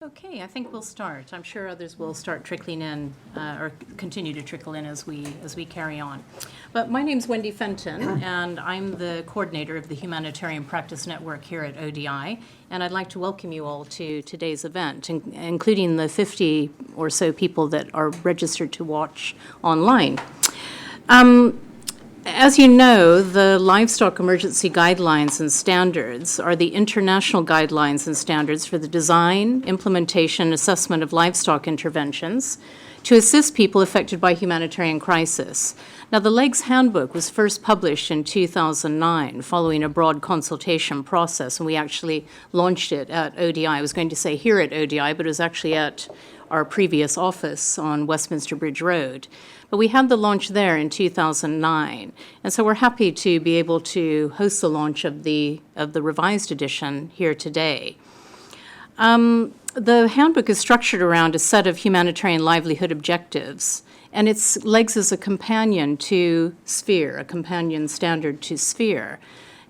Okay, I think we'll start. I'm sure others will start trickling in or continue to trickle in as we carry on. But my name's Wendy Fenton, and I'm the coordinator of the Humanitarian Practice Network here at ODI. And I'd like to welcome you all to today's event, including the 50 or so people that are registered to watch online. As you know, the Livestock Emergency Guidelines and Standards are the international guidelines and standards for the design, implementation, assessment of livestock interventions to assist people affected by humanitarian crisis. Now, the LEGS Handbook was first published in 2009 following a broad consultation process, and we actually launched it at ODI. I was going to say here at ODI, but it was actually at our previous office on Westminster Bridge Road. But we had the launch there in 2009, and so we're happy to be able to host the launch of the revised edition here today. The handbook is structured around a set of humanitarian livelihood objectives, and its LEGS is a companion to SPHERE, a companion standard to SPHERE.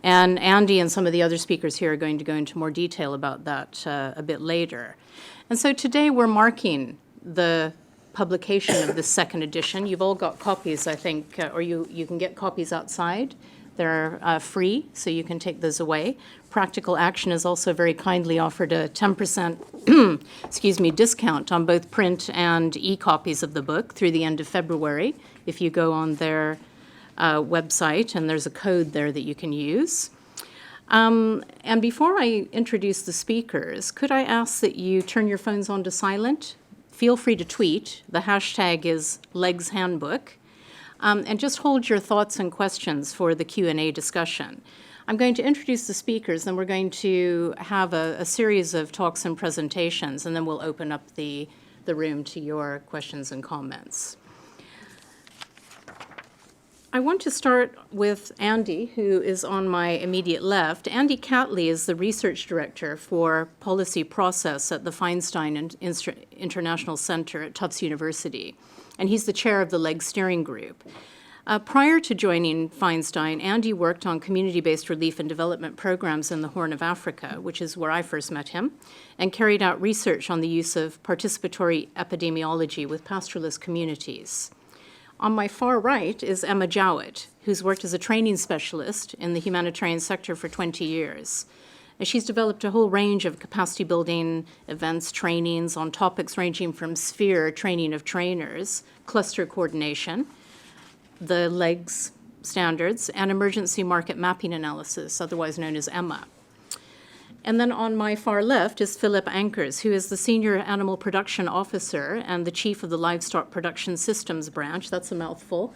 And Andy and some of the other speakers here are going to go into more detail about that a bit later. And so today we're marking the publication of the second edition. You've all got copies, I think, or you can get copies outside. They're free, so you can take those away. Practical Action has also very kindly offered a 10% discount on both print and e-copies of the book through the end of February if you go on their website, and there's a code there that you can use. And before I introduce the speakers, could I ask that you turn your phones on to silent? Feel free to tweet. The hashtag is LEGS Handbook. And just hold your thoughts and questions for the Q&A discussion. I'm going to introduce the speakers, then we're going to have a series of talks and presentations, and then we'll open up the room to your questions and comments. I want to start with Andy, who is on my immediate left. Andy Catley is the research director for policy process at the Feinstein International Center at Tufts University, and he's the chair of the LEGS steering group. Prior to joining Feinstein, Andy worked on community-based relief and development programs in the Horn of Africa, which is where I first met him, and carried out research on the use of participatory epidemiology with pastoralist communities. On my far right is Emma Jowett, who's worked as a training specialist in the humanitarian sector for 20 years. And she's developed a whole range of capacity building events, trainings on topics ranging from SPHERE, training of trainers, cluster coordination, the LEGS standards, and emergency market mapping analysis, otherwise known as EMMA. And then on my far left is Philippe Ankers, who is the Senior Animal Production Officer and the Chief of the Livestock Production Systems Branch, that's a mouthful,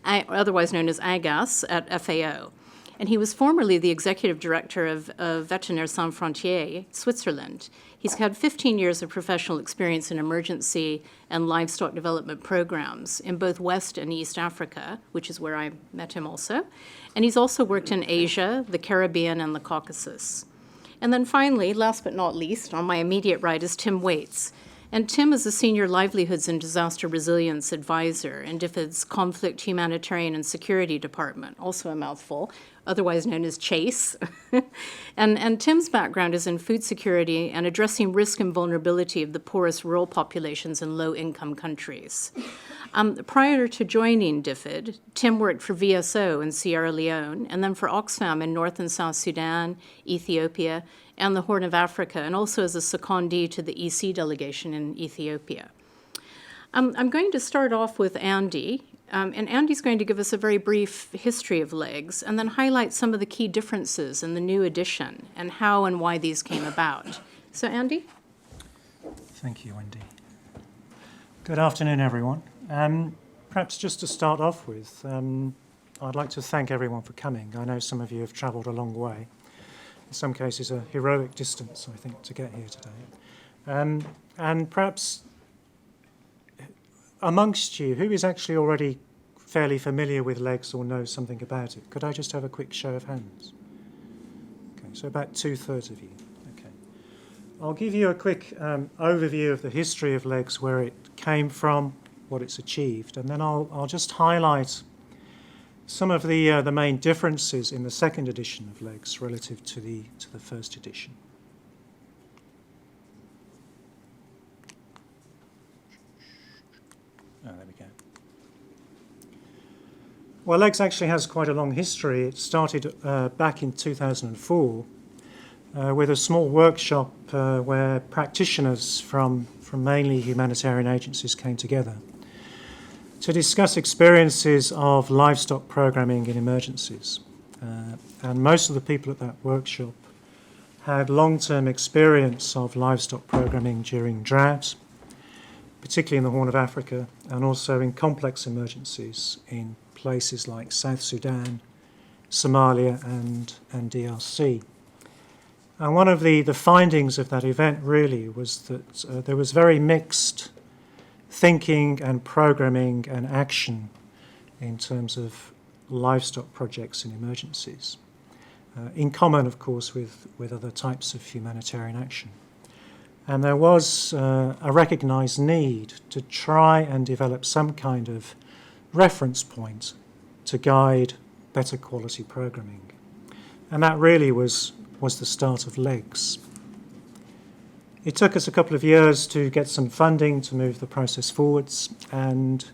otherwise known as AGAS at FAO. And he was formerly the Executive Director of Vétérinaires Sans Frontières, Switzerland. He's had 15 years of professional experience in emergency and livestock development programs in both West and East Africa, which is where I met him also. And he's also worked in Asia, the Caribbean, and the Caucasus. And then finally, last but not least, on my immediate right is Tim Waits. And Tim is a senior livelihoods and disaster resilience advisor in DFID's Conflict, Humanitarian, and Security Department, also a mouthful, otherwise known as CHASE. and Tim's background is in food security and addressing risk and vulnerability of the poorest rural populations in low-income countries. Prior to joining DFID, Tim worked for VSO in Sierra Leone, and then for Oxfam in North and South Sudan, Ethiopia, and the Horn of Africa, and also as a secondee to the EC delegation in Ethiopia. I'm going to start off with Andy, and Andy's going to give us a very brief history of LEGS, and then highlight some of the key differences in the new edition, and how and why these came about. So Andy? Thank you, Wendy. Good afternoon, everyone. Perhaps just to start off with, I'd like to thank everyone for coming. I know some of you have travelled a long way. In some cases, a heroic distance, I think, to get here today. And perhaps amongst you, who is actually already fairly familiar with LEGS or knows something about it? Could I just have a quick show of hands? Okay, so about 2/3 of you. Okay. I'll give you a quick overview of the history of LEGS, where it came from, what it's achieved, and then I'll just highlight some of the main differences in the second edition of LEGS relative to the first edition. Oh, there we go. Well, LEGS actually has quite a long history. It started back in 2004 with a small workshop where practitioners from mainly humanitarian agencies came together to discuss experiences of livestock programming in emergencies. And most of the people at that workshop had long-term experience of livestock programming during drought, particularly in the Horn of Africa, and also in complex emergencies in places like South Sudan, Somalia and DRC. And one of the findings of that event really was that there was very mixed thinking and programming and action in terms of livestock projects in emergencies, in common, of course, with other types of humanitarian action. And there was a recognised need to try and develop some kind of reference point to guide better quality programming. And that really was the start of LEGS. It took us a couple of years to get some funding to move the process forwards, and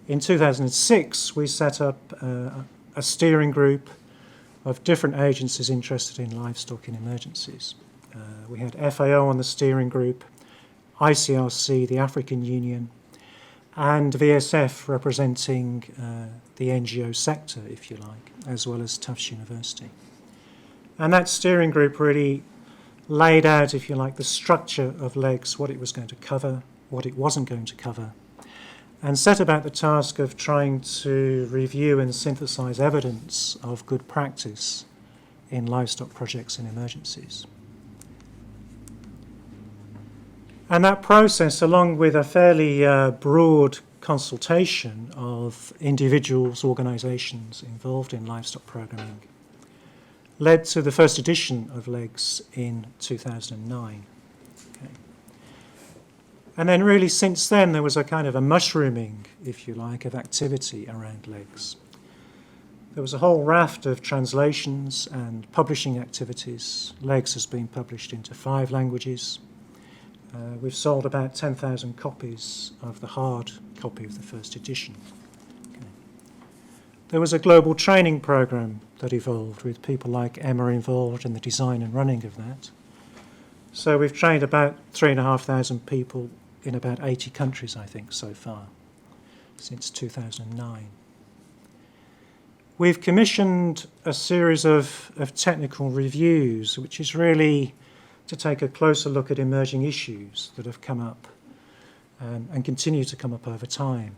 in 2006 we set up a steering group of different agencies interested in livestock in emergencies. We had FAO on the steering group, ICRC, the African Union, and VSF representing the NGO sector, if you like, as well as Tufts University. And that steering group really laid out, if you like, the structure of LEGS, what it was going to cover, what it wasn't going to cover, and set about the task of trying to review and synthesize evidence of good practice in livestock projects in emergencies. And that process, along with a fairly broad consultation of individuals, organisations involved in livestock programming, led to the first edition of LEGS in 2009. Okay. And then really since then there was a kind of a mushrooming, if you like, of activity around LEGS. There was a whole raft of translations and publishing activities. LEGS has been published into 5 languages. We've sold about 10,000 copies of the hard copy of the first edition. Okay. There was a global training program that evolved with people like Emma involved in the design and running of that. So we've trained about 3,500 people in about 80 countries, I think, so far, since 2009. We've commissioned a series of technical reviews, which is really to take a closer look at emerging issues that have come up and continue to come up over time.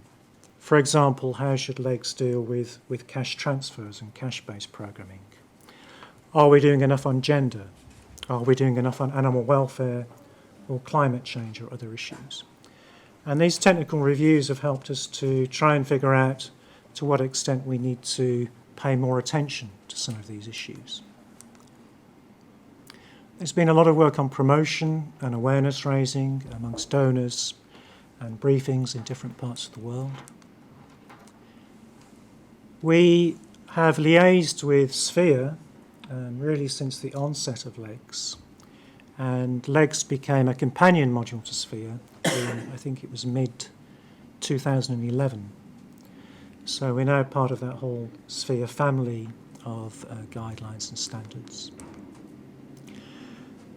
For example, how should LEGS deal with cash transfers and cash-based programming? Are we doing enough on gender? Are we doing enough on animal welfare or climate change or other issues? And these technical reviews have helped us to try and figure out to what extent we need to pay more attention to some of these issues. There's been a lot of work on promotion and awareness raising amongst donors and briefings in different parts of the world. We have liaised with Sphere really since the onset of LEGS, and LEGS became a companion module to Sphere in, I think it was mid-2011. So we're now part of that whole Sphere family of guidelines and standards.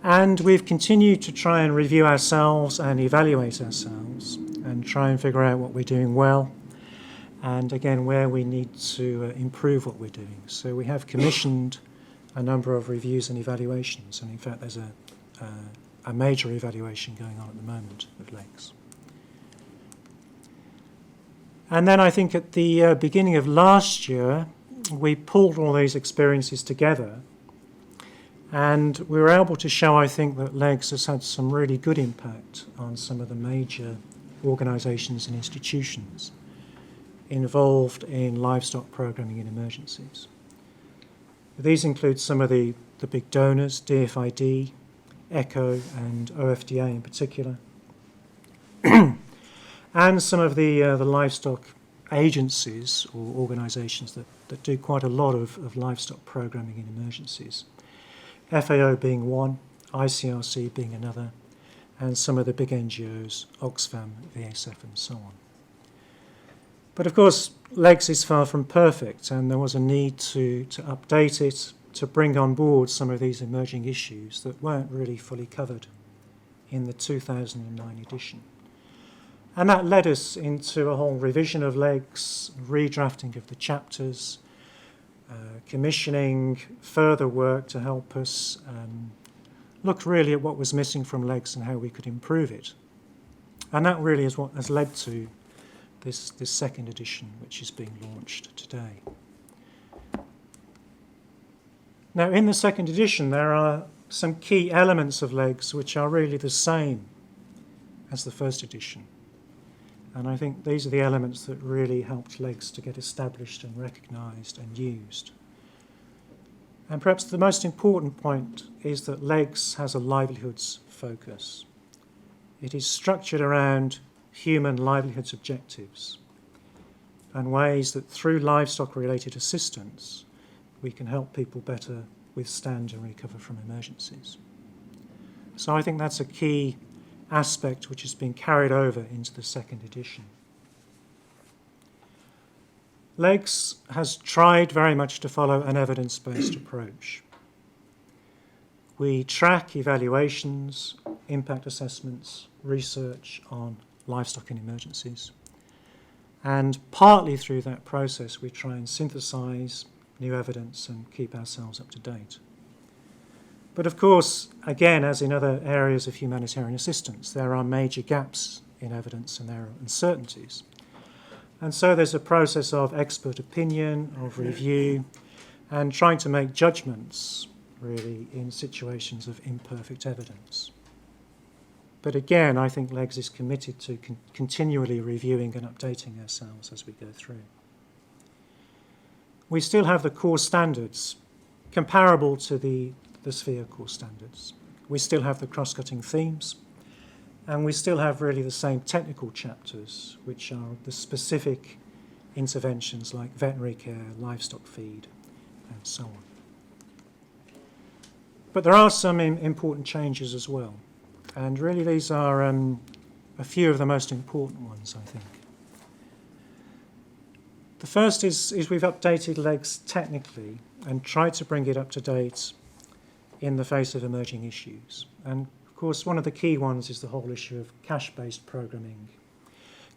And we've continued to try and review ourselves and evaluate ourselves and try and figure out what we're doing well and, again, where we need to improve what we're doing. So we have commissioned a number of reviews and evaluations, and in fact there's a major evaluation going on at the moment of LEGS. And then I think at the beginning of last year we pulled all these experiences together, and we were able to show, I think, that LEGS has had some really good impact on some of the major organisations and institutions involved in livestock programming in emergencies. These include some of the big donors, DFID, ECHO and OFDA in particular, and some of the livestock agencies or organisations that do quite a lot of livestock programming in emergencies. FAO being one, ICRC being another, and some of the big NGOs, Oxfam, VSF and so on. But of course, LEGS is far from perfect, and there was a need to update it, to bring on board some of these emerging issues that weren't really fully covered in the 2009 edition. And that led us into a whole revision of LEGS, redrafting of the chapters, commissioning further work to help us look really at what was missing from LEGS and how we could improve it. And that really is what has led to this second edition, which is being launched today. Now, in the second edition, there are some key elements of LEGS which are really the same as the first edition. And I think these are the elements that really helped LEGS to get established and recognised and used. And perhaps the most important point is that LEGS has a livelihoods focus. It is structured around human livelihoods objectives and ways that through livestock-related assistance we can help people better withstand and recover from emergencies. So I think that's a key aspect which has been carried over into the second edition. LEGS has tried very much to follow an evidence-based approach. We track evaluations, impact assessments, research on livestock in emergencies, and partly through that process we try and synthesise new evidence and keep ourselves up to date. But of course, again, as in other areas of humanitarian assistance, there are major gaps in evidence and there are uncertainties. And so there's a process of expert opinion, of review, and trying to make judgments, really, in situations of imperfect evidence. But again, I think LEGS is committed to continually reviewing and updating ourselves as we go through. We still have the core standards comparable to the sphere core standards. We still have the cross-cutting themes, and we still have really the same technical chapters, which are the specific interventions like veterinary care, livestock feed, and so on. But there are some important changes as well, and really these are a few of the most important ones, I think. The first is we've updated LEGS technically and tried to bring it up to date in the face of emerging issues. And of course, one of the key ones is the whole issue of cash-based programming,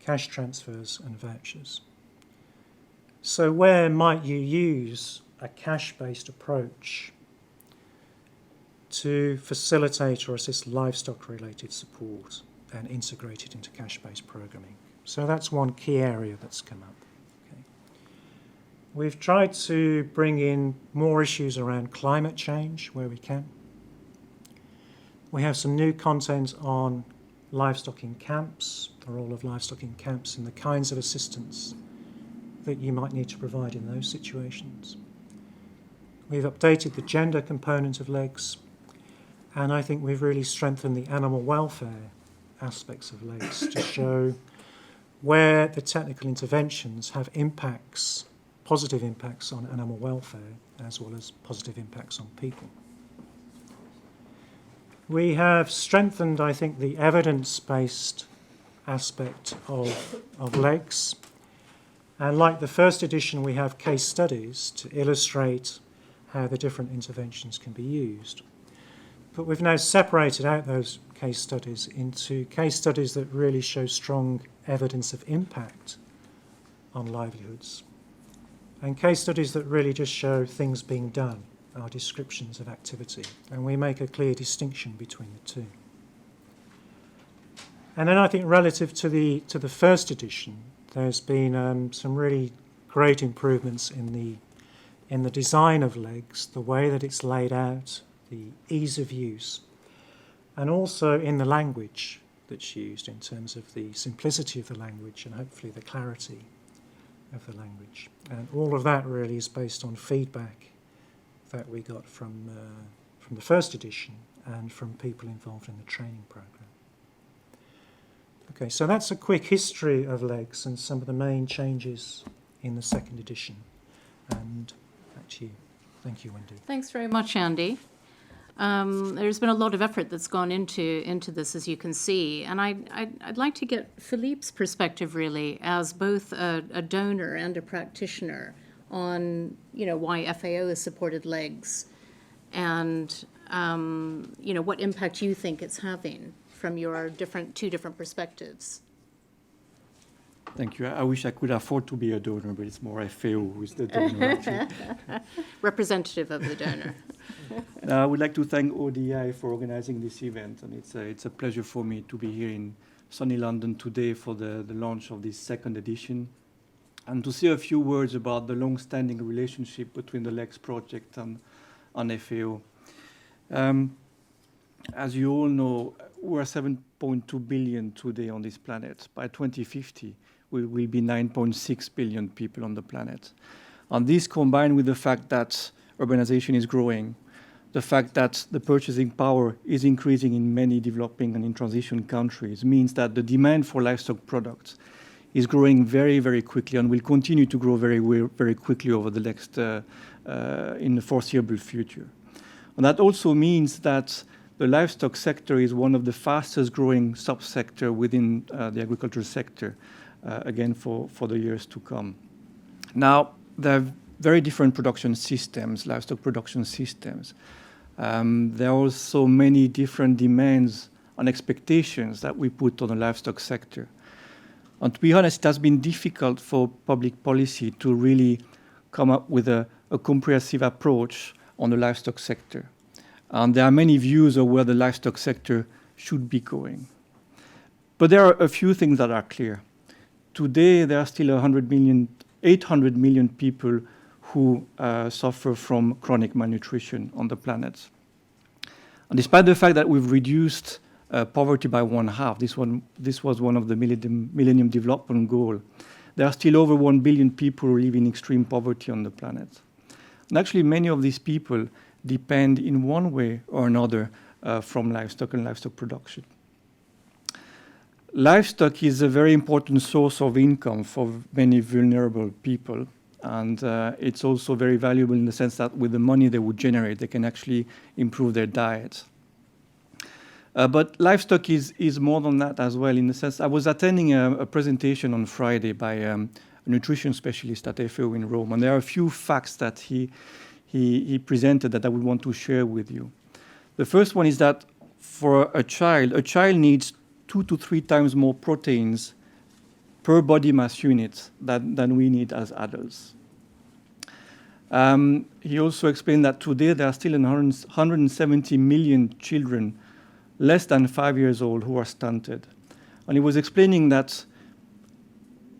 cash transfers and vouchers. So where might you use a cash-based approach to facilitate or assist livestock-related support and integrate it into cash-based programming? So that's one key area that's come up. We've tried to bring in more issues around climate change where we can. We have some new content on livestock in camps, the role of livestock in camps and the kinds of assistance that you might need to provide in those situations. We've updated the gender component of LEGS, and I think we've really strengthened the animal welfare aspects of LEGS to show where the technical interventions have impacts, positive impacts on animal welfare as well as positive impacts on people. We have strengthened, I think, the evidence-based aspect of LEGS. And like the first edition, we have case studies to illustrate how the different interventions can be used. But we've now separated out those case studies into case studies that really show strong evidence of impact on livelihoods, and case studies that really just show things being done, are descriptions of activity, and we make a clear distinction between the two. And then I think relative to the first edition, there's been some really great improvements in the design of LEGS, the way that it's laid out, the ease of use, and also in the language that's used in terms of the simplicity of the language and hopefully the clarity of the language. And all of that really is based on feedback that we got from the first edition and from people involved in the training program. Okay, so that's a quick history of LEGS and some of the main changes in the second edition. And back to you. Thank you, Wendy. Thanks very much, Andy. There's been a lot of effort that's gone into this, as you can see, and I'd like to get Philippe's perspective, really, as both a donor and a practitioner on, why FAO has supported LEGS, and what impact you think it's having from your two different perspectives. Thank you. I wish I could afford to be a donor, but it's more FAO who is the donor, actually. Representative of the donor. I would like to thank ODI for organizing this event, and it's a pleasure for me to be here in sunny London today for the launch of this second edition, and to say a few words about the long-standing relationship between the LEGS project and FAO. As you all know, we're 7.2 billion today on this planet. By 2050, we will be 9.6 billion people on the planet. And this, combined with the fact that urbanization is growing, the fact that the purchasing power is increasing in many developing and in transition countries, means that the demand for livestock products is growing very, very quickly and will continue to grow very, very quickly over the next, in the foreseeable future. And that also means that the livestock sector is one of the fastest growing subsector within the agricultural sector, again, for the years to come. Now, there are very different production systems, livestock production systems. There are also many different demands and expectations that we put on the livestock sector. And to be honest, it has been difficult for public policy to really come up with a comprehensive approach on the livestock sector. And there are many views of where the livestock sector should be going. But there are a few things that are clear. Today, there are still 800 million people who suffer from chronic malnutrition on the planet. And despite the fact that we've reduced poverty by 1/2, this was one of the Millennium Development Goal, there are still over 1 billion people who live in extreme poverty on the planet. And actually, many of these people depend in one way or another from livestock and livestock production. Livestock is a very important source of income for many vulnerable people, and it's also very valuable in the sense that with the money they would generate, they can actually improve their diet. But livestock is more than that as well, in the sense I was attending a presentation on Friday by a nutrition specialist at FAO in Rome, and there are a few facts that he presented that I would want to share with you. The first one is that for a child needs 2 to 3 times more proteins per body mass unit than we need as adults. He also explained that today there are still 170 million children less than 5 years old who are stunted. And he was explaining that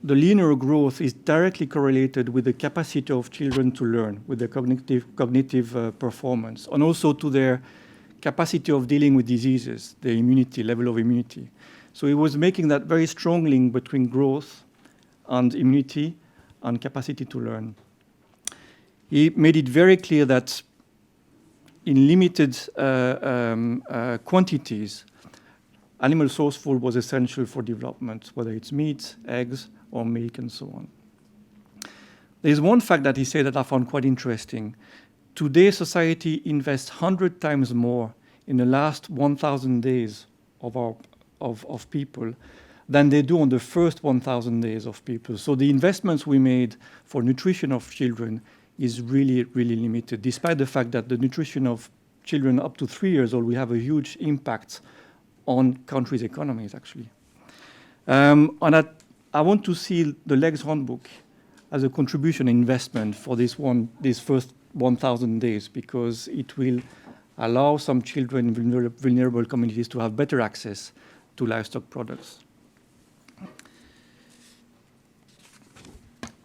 the linear growth is directly correlated with the capacity of children to learn, with their cognitive performance, and also to their capacity of dealing with diseases, their immunity, level of immunity. So he was making that very strong link between growth and immunity and capacity to learn. He made it very clear that in limited quantities, animal source food was essential for development, whether it's meat, eggs, or milk, and so on. There's one fact that he said that I found quite interesting. Today, society invests 100 times more in the last 1,000 days of people than they do on the first 1,000 days of people. So the investments we made for nutrition of children is really, really limited, despite the fact that the nutrition of children up to 3 years old will have a huge impact on countries' economies, actually. And I want to see the LEGS Handbook as a contribution investment for this first 1,000 days, because it will allow some children in vulnerable communities to have better access to livestock products.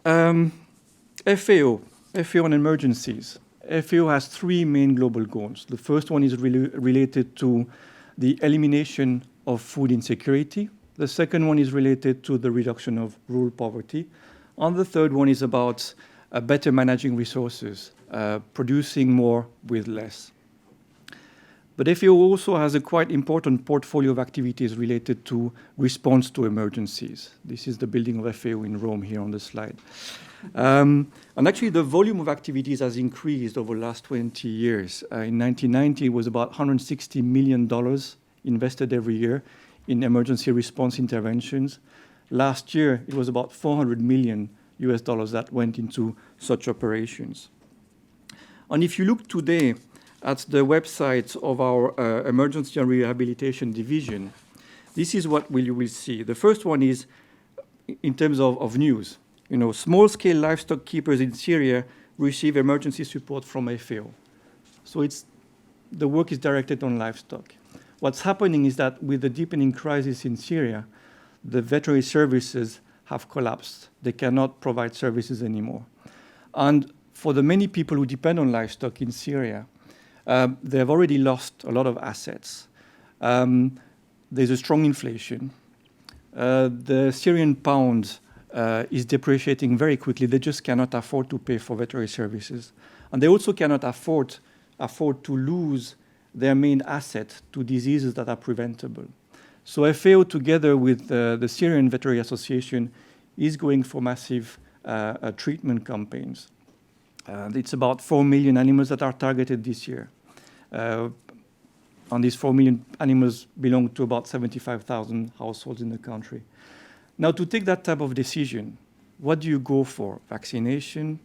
FAO and emergencies. FAO has 3 main global goals. The first one is related to the elimination of food insecurity. The second one is related to the reduction of rural poverty. And the third one is about better managing resources, producing more with less. But FAO also has a quite important portfolio of activities related to response to emergencies. This is the building of FAO in Rome here on the slide. And actually, the volume of activities has increased over the last 20 years. In 1990, it was about $160 million invested every year in emergency response interventions. Last year, it was about $400 million that went into such operations. And if you look today at the website of our Emergency and Rehabilitation Division, this is what you will see. The first one is in terms of news. You know, small-scale livestock keepers in Syria receive emergency support from FAO. So the work is directed on livestock. What's happening is that with the deepening crisis in Syria, the veterinary services have collapsed. They cannot provide services anymore. And for the many people who depend on livestock in Syria, they have already lost a lot of assets. There's a strong inflation. The Syrian pound is depreciating very quickly. They just cannot afford to pay for veterinary services. And they also cannot afford to lose their main asset to diseases that are preventable. So FAO, together with the Syrian Veterinary Association, is going for massive treatment campaigns. It's about 4 million animals that are targeted this year. And these 4 million animals belong to about 75,000 households in the country. Now, to take that type of decision, what do you go for? Vaccination,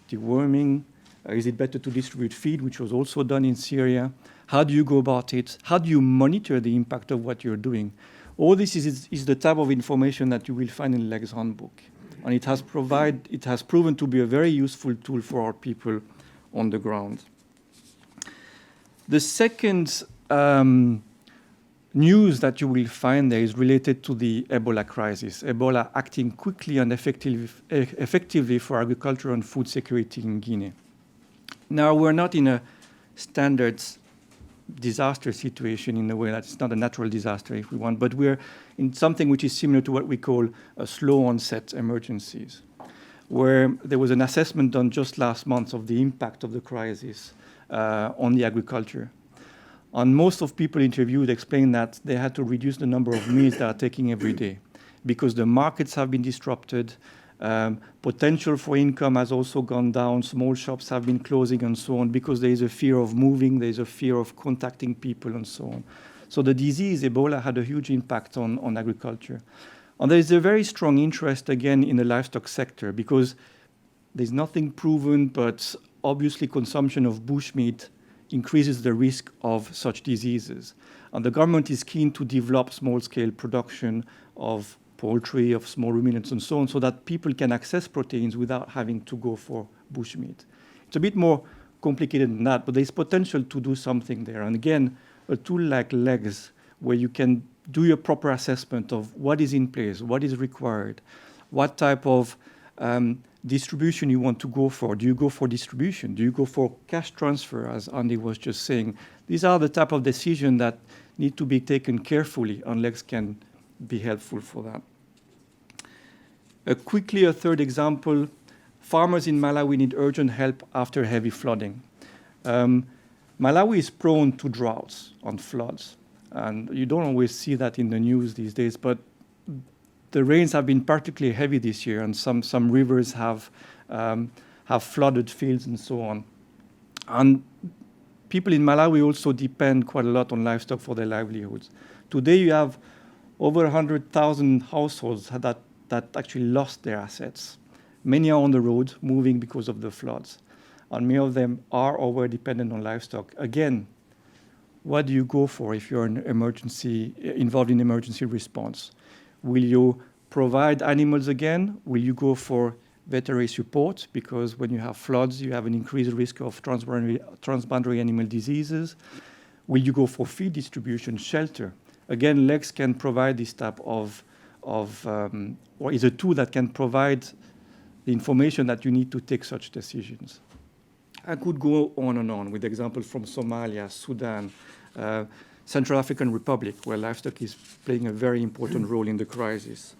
deworming? Is it better to distribute feed, which was also done in Syria? How do you go about it? How do you monitor the impact of what you're doing? All this is the type of information that you will find in LEGS Handbook. And it has proven to be a very useful tool for our people on the ground. The second news that you will find there is related to the Ebola crisis. Ebola acting quickly and effectively for agriculture and food security in Guinea. Now, we're not in a standard disaster situation in a way that it's not a natural disaster, if we want, but we're in something which is similar to what we call a slow onset emergencies, where there was an assessment done just last month of the impact of the crisis on the agriculture. And most of people interviewed explained that they had to reduce the number of meals they are taking every day because the markets have been disrupted. Potential for income has also gone down. Small shops have been closing and so on because there is a fear of moving, there is a fear of contacting people and so on. So the disease, Ebola, had a huge impact on agriculture. And there is a very strong interest, again, in the livestock sector because there's nothing proven, but obviously consumption of bushmeat increases the risk of such diseases. And the government is keen to develop small-scale production of poultry, of small ruminants and so on, so that people can access proteins without having to go for bushmeat. It's a bit more complicated than that, but there's potential to do something there. And again, a tool like LEGS, where you can do your proper assessment of what is in place, what is required, what type of distribution you want to go for. Do you go for distribution? Do you go for cash transfer, as Andy was just saying? These are the type of decisions that need to be taken carefully, and LEGS can be helpful for that. Quickly, a third example, farmers in Malawi need urgent help after heavy flooding. Malawi is prone to droughts and floods, and you don't always see that in the news these days, but the rains have been particularly heavy this year, and some rivers have flooded fields and so on. And people in Malawi also depend quite a lot on livestock for their livelihoods. Today you have over 100,000 households that actually lost their assets. Many are on the road, moving because of the floods. And many of them are or were dependent on livestock. Again, what do you go for if you're involved in emergency response? Will you provide animals again? Will you go for veterinary support? Because when you have floods, you have an increased risk of transboundary animal diseases. Will you go for feed distribution, shelter? Again, LEGS can provide this type of or is a tool that can provide the information that you need to take such decisions. I could go on and on with examples from Somalia, Sudan, Central African Republic, where livestock is playing a very important role in the crisis.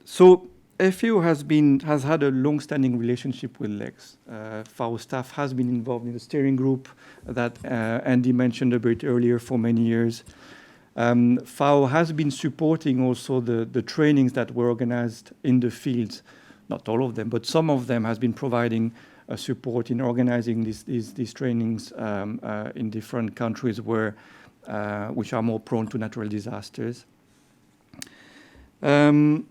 So FAO has had a long-standing relationship with LEGS. FAO staff has been involved in the steering group that Andy mentioned a bit earlier for many years. FAO has been supporting also the trainings that were organized in the field. Not all of them, but some of them has been providing support in organizing these trainings in different countries where which are more prone to natural disasters. Well,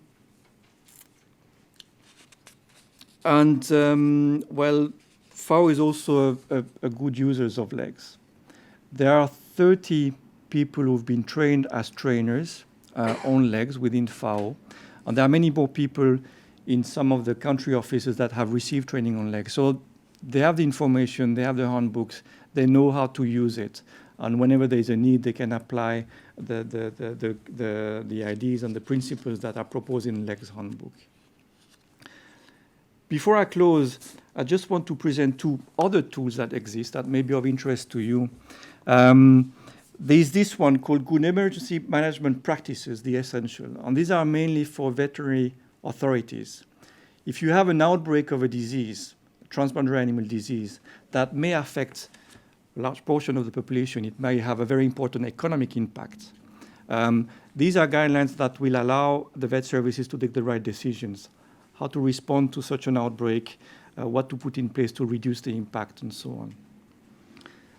FAO is also a good user of LEGS. There are 30 people who've been trained as trainers on LEGS within FAO, and there are many more people in some of the country offices that have received training on LEGS. So they have the information, they have the handbooks, they know how to use it, and whenever there is a need, they can apply the ideas and the principles that are proposed in LEGS handbook. Before I close, I just want to present two other tools that exist that may be of interest to you. There's this one called Good Emergency Management Practices, the Essential, and these are mainly for veterinary authorities. If you have an outbreak of a disease, transboundary animal disease, that may affect a large portion of the population, it may have a very important economic impact. These are guidelines that will allow the vet services to take the right decisions, how to respond to such an outbreak, what to put in place to reduce the impact, and so on.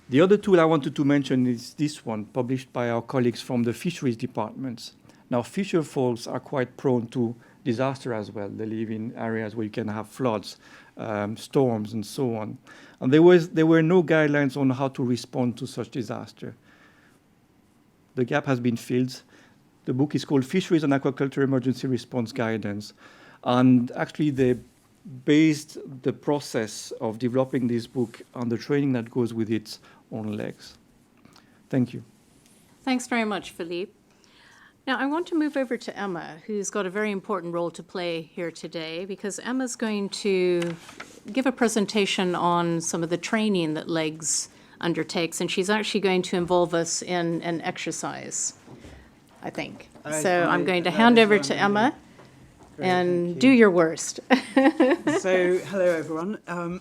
The other tool I wanted to mention is this one, published by our colleagues from the fisheries departments. Now, fisher folks are quite prone to disaster as well. They live in areas where you can have floods, storms, and so on. And there were no guidelines on how to respond to such disaster. The gap has been filled. The book is called Fisheries and Aquaculture Emergency Response Guidance. And actually, they based the process of developing this book on the training that goes with it on LEGS. Thank you. Thanks very much, Philippe. Now, I want to move over to Emma, who's got a very important role to play here today, because Emma's going to give a presentation on some of the training that LEGS undertakes, and she's actually going to involve us in an exercise, I think. So I'm going to hand over to Emma. And do your worst. So, hello everyone,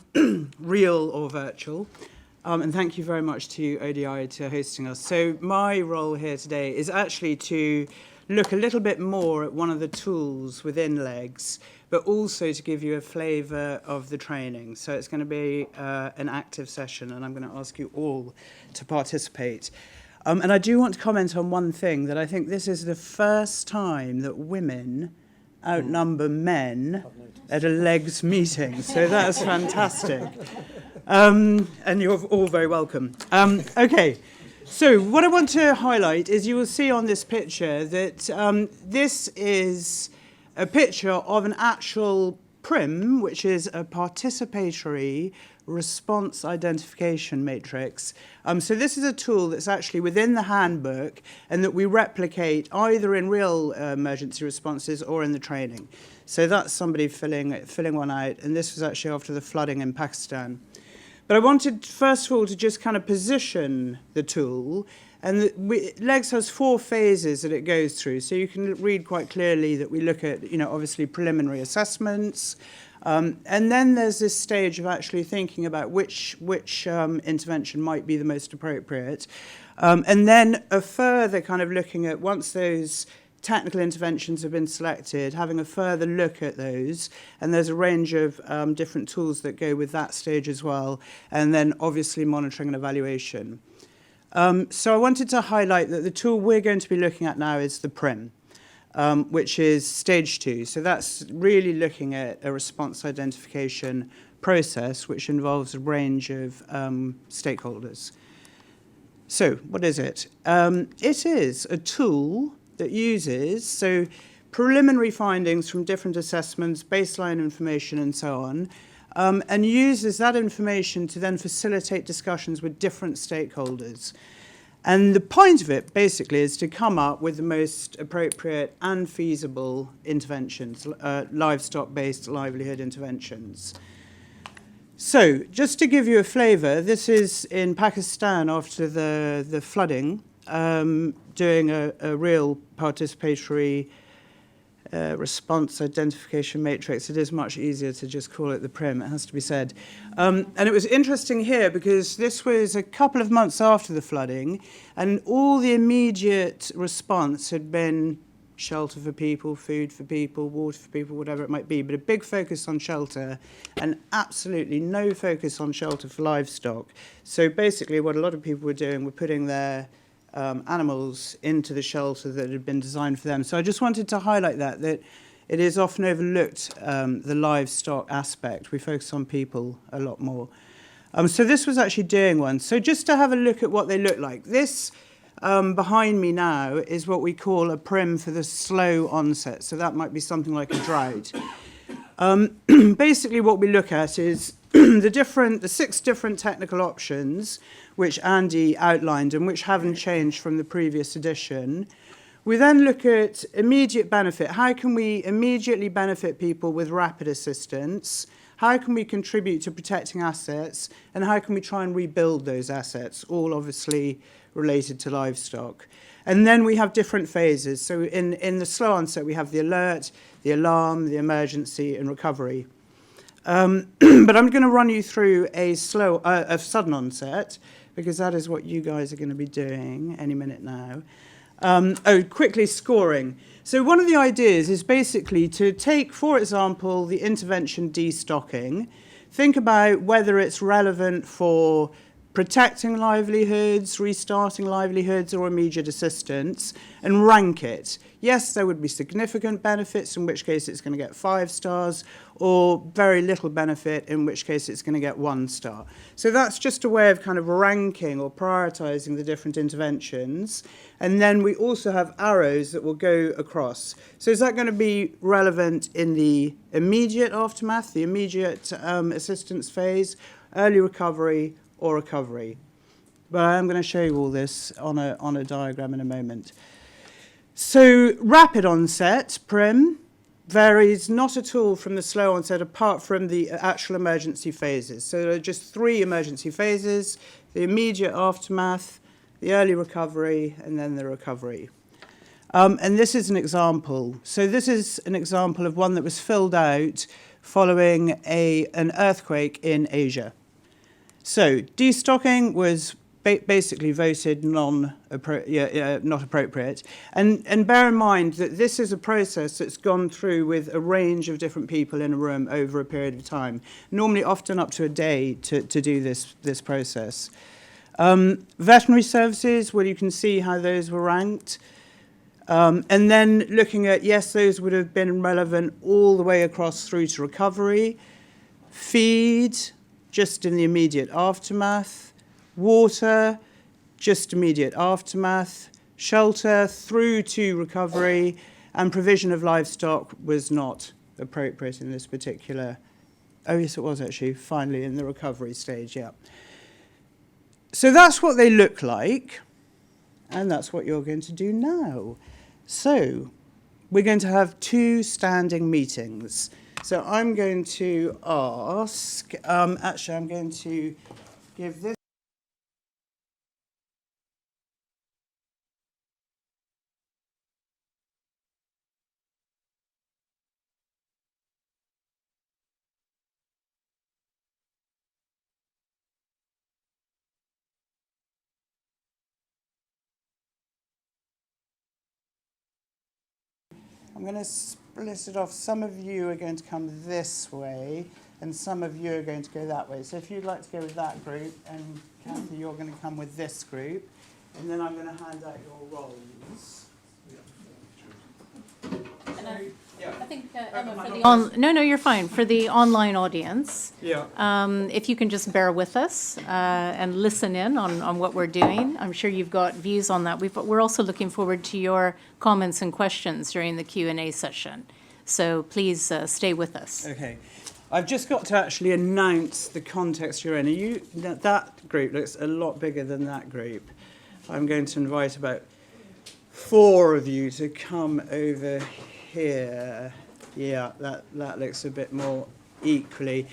real or virtual, and thank you very much to ODI for hosting us. So my role here today is actually to look a little bit more at one of the tools within LEGS, but also to give you a flavour of the training. So it's going to be an active session, and I'm going to ask you all to participate. And I do want to comment on one thing, that I think this is the first time that women outnumber men at a LEGS meeting, so that's fantastic. And you're all very welcome. Okay, so what I want to highlight is you will see on this picture that this is a picture of an actual PRIM, which is a participatory response identification matrix. So this is a tool that's actually within the handbook and that we replicate either in real emergency responses or in the training. So that's somebody filling one out, and this was actually after the flooding in Pakistan. But I wanted, first of all, to just kind of position the tool. And LEGS has 4 phases that it goes through. So you can read quite clearly that we look at, obviously preliminary assessments. And then there's this stage of actually thinking about which intervention might be the most appropriate. And then a further kind of looking at, once those technical interventions have been selected, having a further look at those. And there's a range of different tools that go with that stage as well. And then obviously monitoring and evaluation. So I wanted to highlight that the tool we're going to be looking at now is the PRIM. Which is stage 2. So that's really looking at a response identification process, which involves a range of stakeholders. So what is it? It is a tool that uses preliminary findings from different assessments, baseline information, and so on, and uses that information to then facilitate discussions with different stakeholders. And the point of it, basically, is to come up with the most appropriate and feasible interventions, livestock-based livelihood interventions. So, just to give you a flavour, this is in Pakistan after the flooding, doing a real participatory response identification matrix. It is much easier to just call it the PRIM, it has to be said. And it was interesting here because this was a couple of months after the flooding, and all the immediate response had been shelter for people, food for people, water for people, whatever it might be, but a big focus on shelter and absolutely no focus on shelter for livestock. So basically what a lot of people were doing were putting their animals into the shelter that had been designed for them. So I just wanted to highlight that it is often overlooked, the livestock aspect. We focus on people a lot more. So this was actually doing one. So just to have a look at what they look like. This behind me now is what we call a PRIM for the slow onset. So that might be something like a drought. Basically what we look at is the 6 different technical options which Andy outlined and which haven't changed from the previous edition. We then look at immediate benefit. How can we immediately benefit people with rapid assistance? How can we contribute to protecting assets? And how can we try and rebuild those assets? All obviously related to livestock. And then we have different phases. So in the slow onset, we have the alert, the alarm, the emergency, and recovery. But I'm going to run you through a sudden onset, because that is what you guys are going to be doing any minute now. Quickly scoring. So one of the ideas is basically to take, for example, the intervention destocking, think about whether it's relevant for protecting livelihoods, restarting livelihoods, or immediate assistance, and rank it. Yes, there would be significant benefits, in which case it's going to get 5 stars, or very little benefit, in which case it's going to get 1 star. So that's just a way of kind of ranking or prioritizing the different interventions. And then we also have arrows that will go across. So is that going to be relevant in the immediate aftermath, the immediate assistance phase, early recovery, or recovery? But I'm going to show you all this on a diagram in a moment. So rapid onset, PRIM, varies not at all from the slow onset apart from the actual emergency phases. So there are just 3 emergency phases: the immediate aftermath, the early recovery, and then the recovery. And this is an example. So this is an example of one that was filled out following an earthquake in Asia. So destocking was basically voted not appropriate. And bear in mind that this is a process that's gone through with a range of different people in a room over a period of time, normally often up to a day to do this process. Veterinary services, well, you can see how those were ranked. And then looking at, yes, those would have been relevant all the way across through to recovery. Feed, just in the immediate aftermath. Water, just immediate aftermath. Shelter, through to recovery. And provision of livestock was not appropriate in this particular. Oh, yes, it was actually, finally, in the recovery stage, yeah. So that's what they look like. And that's what you're going to do now. So we're going to have 2 standing meetings. So I'm going to ask, actually, I'm going to give this. I'm going to split it off. Some of you are going to come this way, and some of you are going to go that way. So if you'd like to go with that group, and Catley, you're going to come with this group, and then I'm going to hand out your roles. And I think, Emma, for the no, you're fine. For the online audience, if you can just bear with us and listen in on what we're doing. I'm sure you've got views on that. We're also looking forward to your comments and questions during the Q&A session. So please stay with us. Okay. I've just got to actually announce the context you're in. That group looks a lot bigger than that group. I'm going to invite about 4 of you to come over here. Yeah, that looks a bit more equally.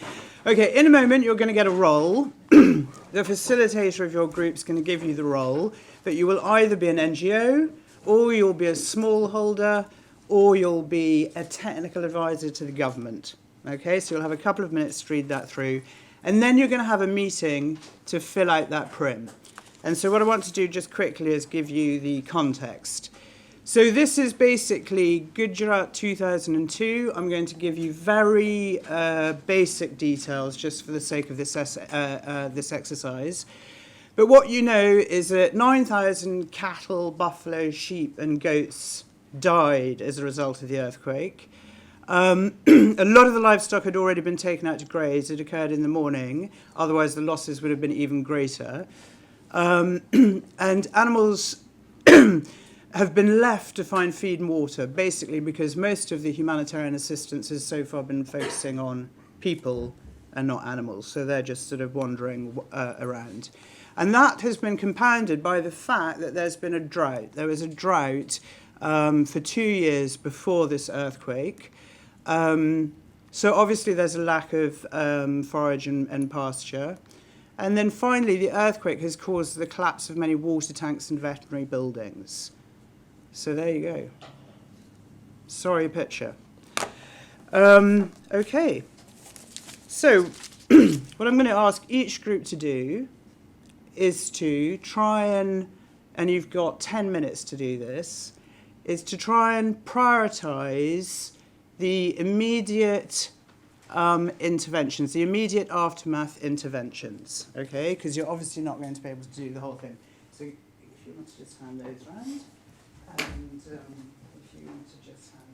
Okay, in a moment you're going to get a role. The facilitator of your group is going to give you the role, but you will either be an NGO, or you'll be a smallholder, or you'll be a technical advisor to the government. Okay, so you'll have a couple of minutes to read that through, and then you're going to have a meeting to fill out that prim. And so what I want to do just quickly is give you the context. So this is basically Gujarat 2002. I'm going to give you very basic details just for the sake of this exercise. But what you know is that 9,000 cattle, buffalo, sheep and goats died as a result of the earthquake. A lot of the livestock had already been taken out to graze. It occurred in the morning. Otherwise, the losses would have been even greater. And animals have been left to find feed and water, basically because most of the humanitarian assistance has so far been focusing on people and not animals. So they're just sort of wandering around. And that has been compounded by the fact that there's been a drought. There was a drought for 2 years before this earthquake. So obviously there's a lack of forage and pasture. And then finally, the earthquake has caused the collapse of many water tanks and veterinary buildings. So there you go. Sorry picture. Okay. So what I'm going to ask each group to do is to try and you've got 10 minutes to do this, is to try and prioritize the immediate interventions, the immediate aftermath interventions, okay? Because you're obviously not going to be able to do the whole thing. So if you want to just hand those round, and if you want to just hand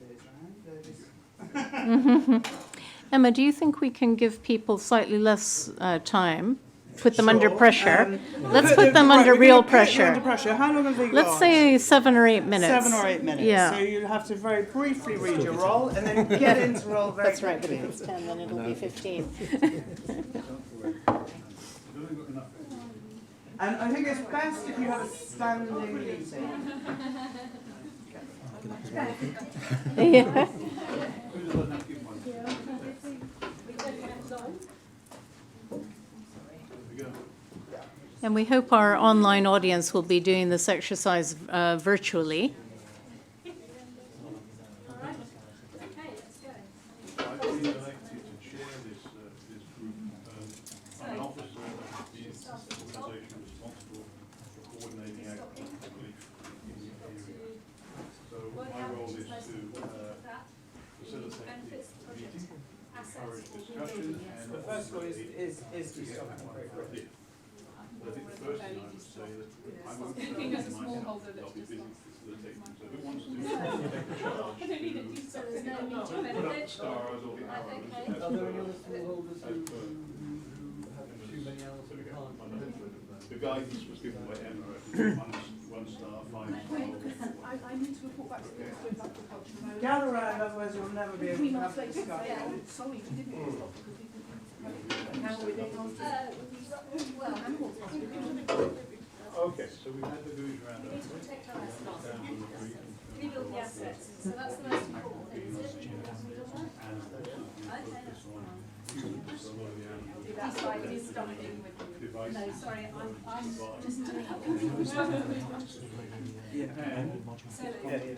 those round, Emma, do you think we can give people slightly less time? Put them under pressure. Let's put them under real pressure. Under pressure. How long have they got? Let's say 7 or 8 minutes. 7 or 8 minutes. Yeah. So you'll have to very briefly read your roll and then get into roll very That's right, but quickly. if it's 10, then it'll be 15. And I think it's best if you have a standing meeting. Yeah. And we hope our online audience will be doing this exercise virtually. I've been elected to chair this group. I'm an officer of the organisation responsible for coordinating action and relief in the area. So my role is to facilitate the meeting, encourage discussion, and The first one is to stop it. I think the first thing I would say that I won't be myself, I'll be busy facilitating. So who wants to take the charge to put up the stars or the arrows? Are there any other smallholders who have too many animals that can't? The guidance was given by Emma, one star, 5 stars. I need to report back to the Ministry of Agriculture. Gather around, otherwise you'll never be able 3 to months have later. discussion. Sorry, we didn't get this lot because we didn't. How are we getting on to animals? Okay, so we've had the goose round. We need to protect our assets. Rebuild the assets. So that's the most important thing, is it? That's why it is starting with. No, sorry, I'm just doing Yeah.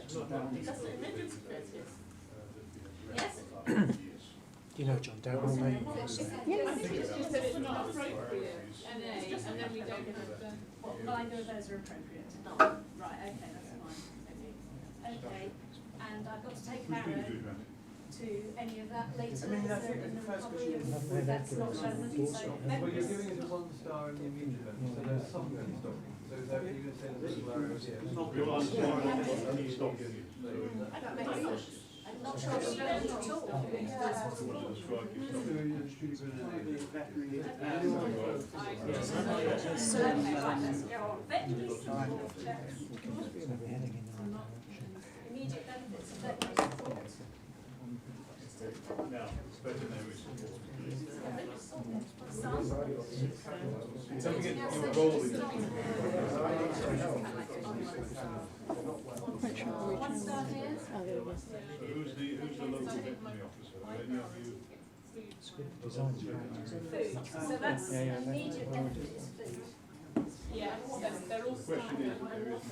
So, yes? You know, John, don't all make And then we don't have the, what, neither of those are appropriate? No. Right, okay, that's fine. Okay, and I've got to take an arrow to any of that later. I mean, I think the first question is... That's not relevant, so. Well, you're giving it a 1 star in the immediate event, so there's some good stuff. So is that you're going to say the little arrows here? We'll ask Laura and he's not getting it. That makes sense. I'm not sure it's relevant at all. Immediate benefits of veterinary support. Now, veterinary support. Don't forget your role in it. One star here. So who's the local veterinary officer? Are any of you? Food. So that's immediate benefit is food. Yeah, they're all The question is, there is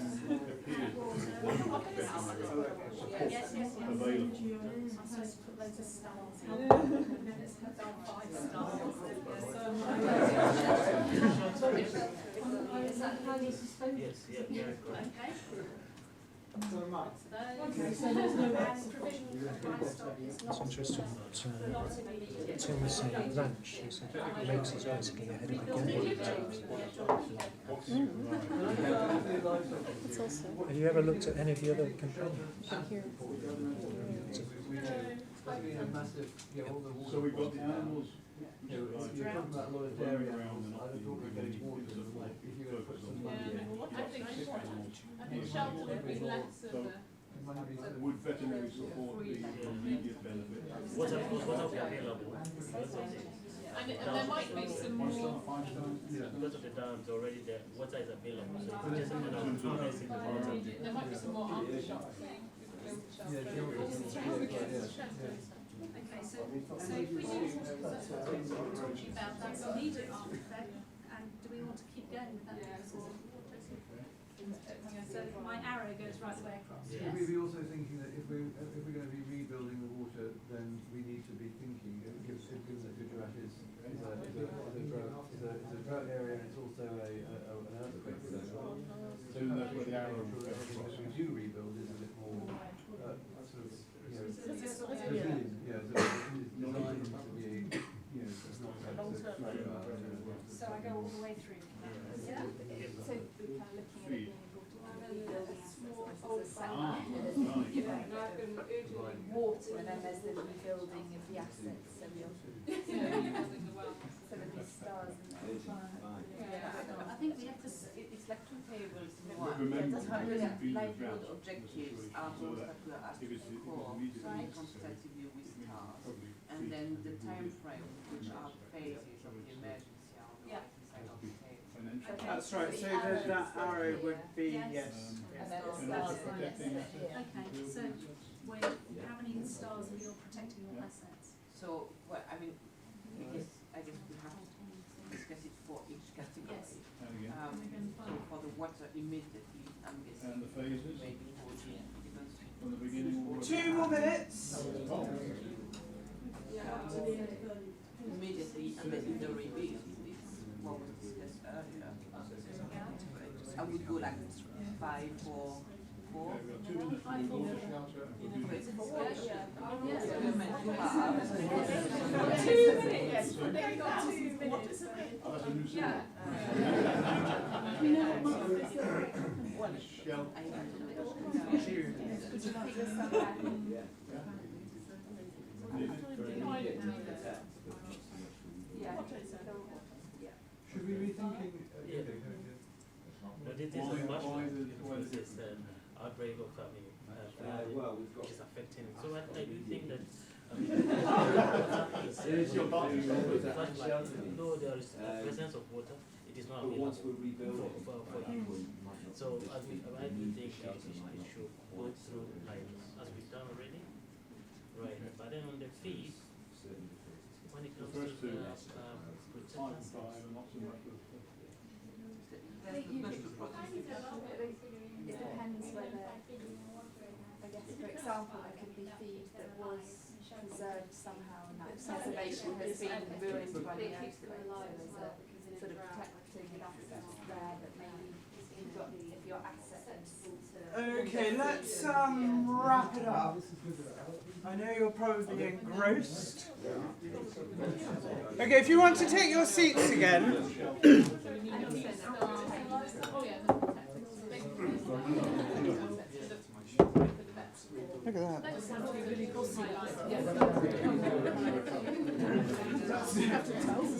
appears to be one veterinary support. Yes, yes, I'm supposed to put loads of stars in. And then it's put down 5 stars. Is that how this is supposed to be? Yes, yeah, Okay. Okay, so there's no Provision of livestock is It's not interesting not what immediate. Tim was saying at lunch. He said LEGS is basically ahead of the game. It's also Have you ever looked at any of the other companions? here. Especially in a massive, all the water. So we've got the animals. You know, if you're talking about Humanitarian animals, I don't talk about getting water, like, if you're going to put some money in. I think shelter would be less of a... Would veterinary support be immediate benefit? What's available? And there might be some more... Because of the dams already there, water is available, so it's just a matter of harnessing the water. There might be some more aftershock things. Okay, so if we do talking about that immediate aftereffect, and do we want to keep going with that? So my arrow goes right the way across. Should we be also thinking that if we're going to be rebuilding the water, then we need to be thinking, given that Gujarat is a drought area and it's also an earthquake zone. So that's where the arrow everything that we do rebuild is a bit more sort of, resilient. So it's designed to be, it's not So I go all the way through. Yeah. So we're kind of looking at being able to rebuild the assets as a Ah, second, water, and then there's the rebuilding of the assets. So we'll, so there'll be stars in there. I think we have to. It's like two tables in But one. remember, That's how it's the been livelihood drought objectives situation, are so those that that we are asked if to it's perform immediately quantitatively with stars. probably And then the time frame, which are phases of the emergency on the Yeah. right side of the table. financial. That's right. So that arrow would be yes. And then the And stars also in protecting yes. assets. Okay, so how many stars are you protecting your assets? So, well, I mean, I guess we have to discuss it for each category. Yes. And again, So for the water immediately, I'm guessing and the phases maybe 14, even from the beginning all the way. 2 more minutes. immediately, and then in the rebuild, is what was discussed earlier. I would go like 5 or 4. Okay, we've got 2 minutes for the water shelter and we'll do But that. we're meant to have. Oh, that's a new symbol. Shell. I should we be thinking? But it is a much because it's an outbreak of which is affecting. So I do think that though there is presence of water, it is not available for you. So I do think it should go through like as we've done already. Right. But then on the fees, when it comes to first two, protection, and not so much of It depends whether, I guess, for example, there could be feed that was preserved somehow and that preservation has been ruined by the earthquake. So there's a sort of protecting aspect there that maybe if your assets. Okay, let's wrap it up. I know you're probably engrossed. Okay, if you want to take your seats again. Look at that.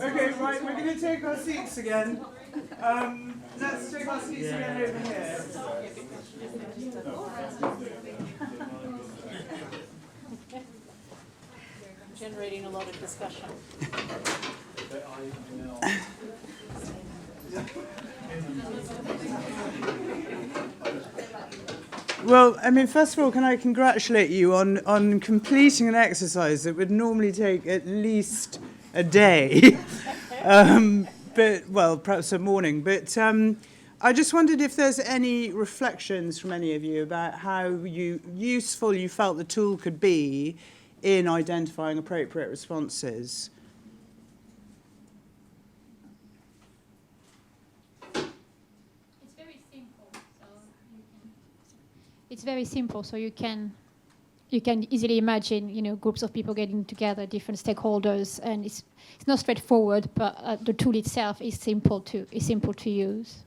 Okay, right, we're going to take our seats again. Let's take our seats again over here. Generating a lot of discussion. Well, I mean, first of all, can I congratulate you on completing an exercise that would normally take at least a day, but, well, perhaps a morning. But I just wondered if there's any reflections from any of you about how useful you felt the tool could be in identifying appropriate responses. It's very simple, so you can easily imagine, groups of people getting together, different stakeholders, and it's not straightforward, but the tool itself is simple to use.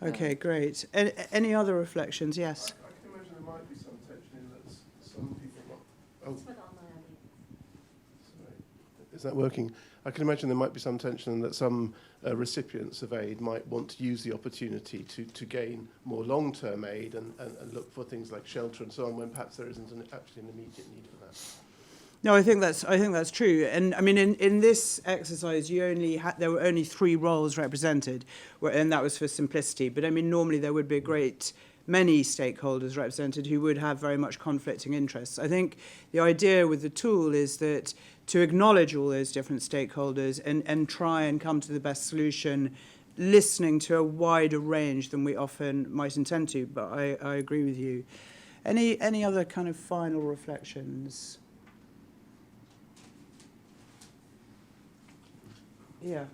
Okay, great. Any other reflections? Yes. I can imagine there might be some tension in that some people sorry. Is that working? I can imagine there might be some tension in that some recipients of aid might want to use the opportunity to gain more long-term aid and look for things like shelter and so on, when perhaps there isn't actually an immediate need for that. No, I think that's true. And I mean, in this exercise, there were only 3 roles represented, and that was for simplicity. But I mean, normally there would be a great many stakeholders represented who would have very much conflicting interests. I think the idea with the tool is that to acknowledge all those different stakeholders and try and come to the best solution, listening to a wider range than we often might intend to. But I agree with you. Any other kind of final reflections? Yeah.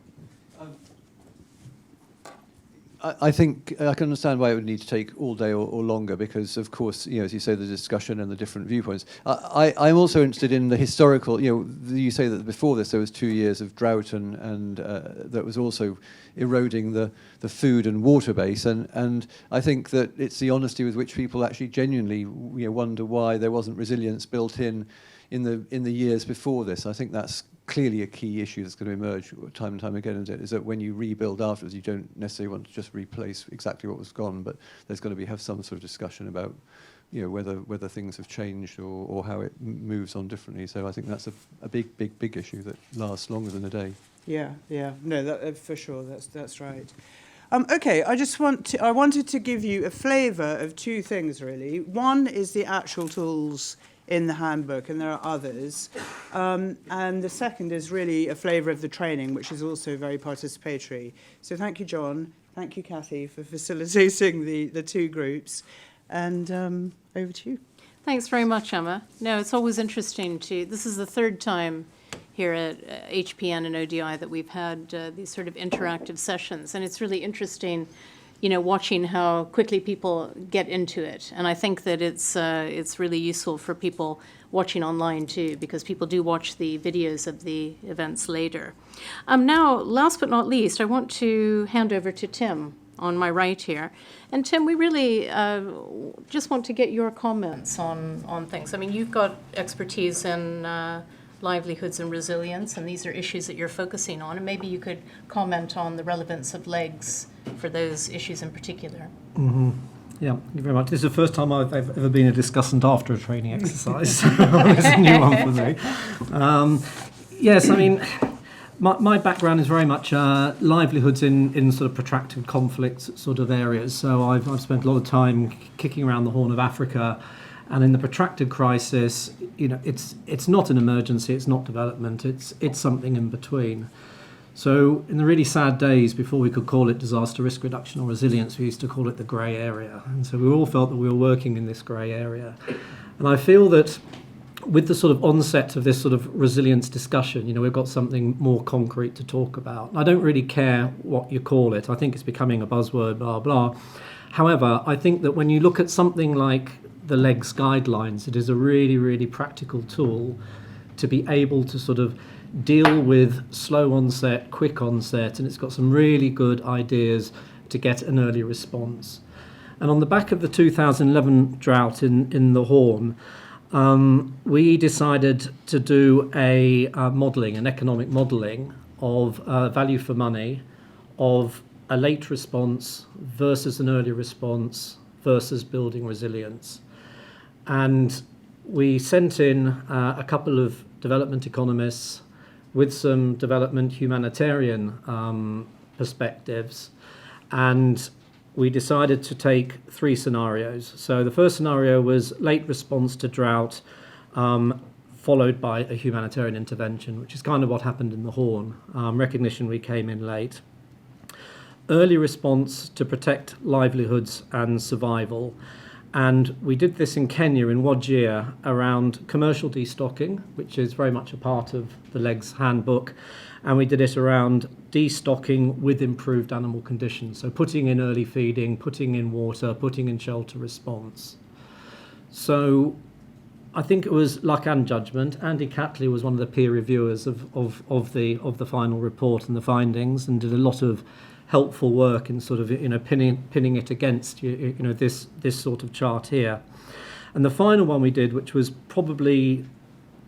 I think I can understand why it would need to take all day or longer, because, of course, as you say, the discussion and the different viewpoints. I'm also interested in the historical. You say that before this there was 2 years of drought and that was also eroding the food and water base, and I think that it's the honesty with which people actually genuinely wonder why there wasn't resilience built in the years before this. I think that's clearly a key issue that's going to emerge time and time again, is that when you rebuild afterwards, you don't necessarily want to just replace exactly what was gone, but there's going to have some sort of discussion about whether things have changed or how it moves on differently. So I think that's a big issue that lasts longer than a day. Yeah. No, that, for sure, that's right. Okay, I wanted to give you a flavour of 2 things, really. One is the actual tools in the handbook, and there are others. And the second is really a flavour of the training, which is also very participatory. So thank you, John. Thank you, Catley, for facilitating the 2 groups. And over to you. Thanks very much, Emma. No, it's always interesting this is the 3rd time here at HPN and ODI that we've had these sort of interactive sessions, and it's really interesting watching how quickly people get into it. And I think that it's really useful for people watching online too, because people do watch the videos of the events later. Now, last but not least, I want to hand over to Tim on my right here. And Tim, we really just want to get your comments on things. I mean, you've got expertise in livelihoods and resilience, and these are issues that you're focusing on, and maybe you could comment on the relevance of LEGS for those issues in particular. Mm-hmm. Yeah, thank you very much. This is the first time I've ever been a discussant after a training exercise. It's a new one for me. Yes, I mean, my background is very much livelihoods in sort of protracted conflict sort of areas. So I've spent a lot of time kicking around the Horn of Africa. And in the protracted crisis, it's not an emergency, it's not development, it's something in between. So in the really sad days before we could call it disaster risk reduction or resilience, we used to call it the grey area. And so we all felt that we were working in this grey area. And I feel that with the sort of onset of this sort of resilience discussion, we've got something more concrete to talk about. I don't really care what you call it. I think it's becoming a buzzword, blah, blah. However, I think that when you look at something like the LEGS guidelines, it is a really, really practical tool to be able to sort of deal with slow onset, quick onset, and it's got some really good ideas to get an early response. And on the back of the 2011 drought in the Horn, we decided to do a modelling, an economic modelling of value for money, of a late response versus an early response versus building resilience. And we sent in a couple of development economists with some development humanitarian perspectives, and we decided to take 3 scenarios. So the first scenario was late response to drought, followed by a humanitarian intervention, which is kind of what happened in the Horn. Recognition we came in late. early response to protect livelihoods and survival. And we did this in Kenya, in Wajir, around commercial destocking, which is very much a part of the LEGS Handbook. And we did it around destocking with improved animal conditions. So putting in early feeding, putting in water, putting in shelter response. So I think it was luck and judgment. Andy Catley was one of the peer reviewers of the final report and the findings, and did a lot of helpful work in sort of pinning it against this sort of chart here. And the final one we did, which was probably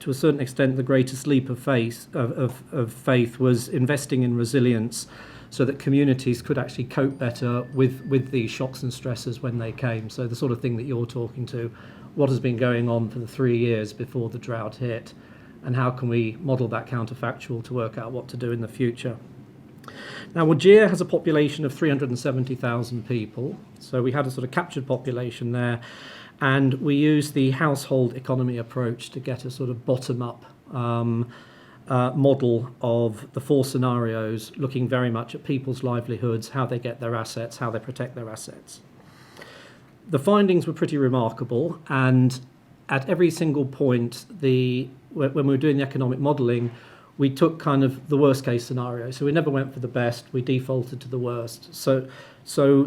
to a certain extent the greatest leap of faith, was investing in resilience, so that communities could actually cope better with these shocks and stresses when they came. So the sort of thing that you're talking to, what has been going on for the 3 years before the drought hit, and how can we model that counterfactual to work out what to do in the future. Now, Wajir has a population of 370,000 people, so we had a sort of captured population there, and we used the household economy approach to get a sort of bottom-up model of the 4 scenarios, looking very much at people's livelihoods, how they get their assets, how they protect their assets. The findings were pretty remarkable, and at every single point, when we were doing the economic modelling, we took kind of the worst case scenario. So we never went for the best, we defaulted to the worst. So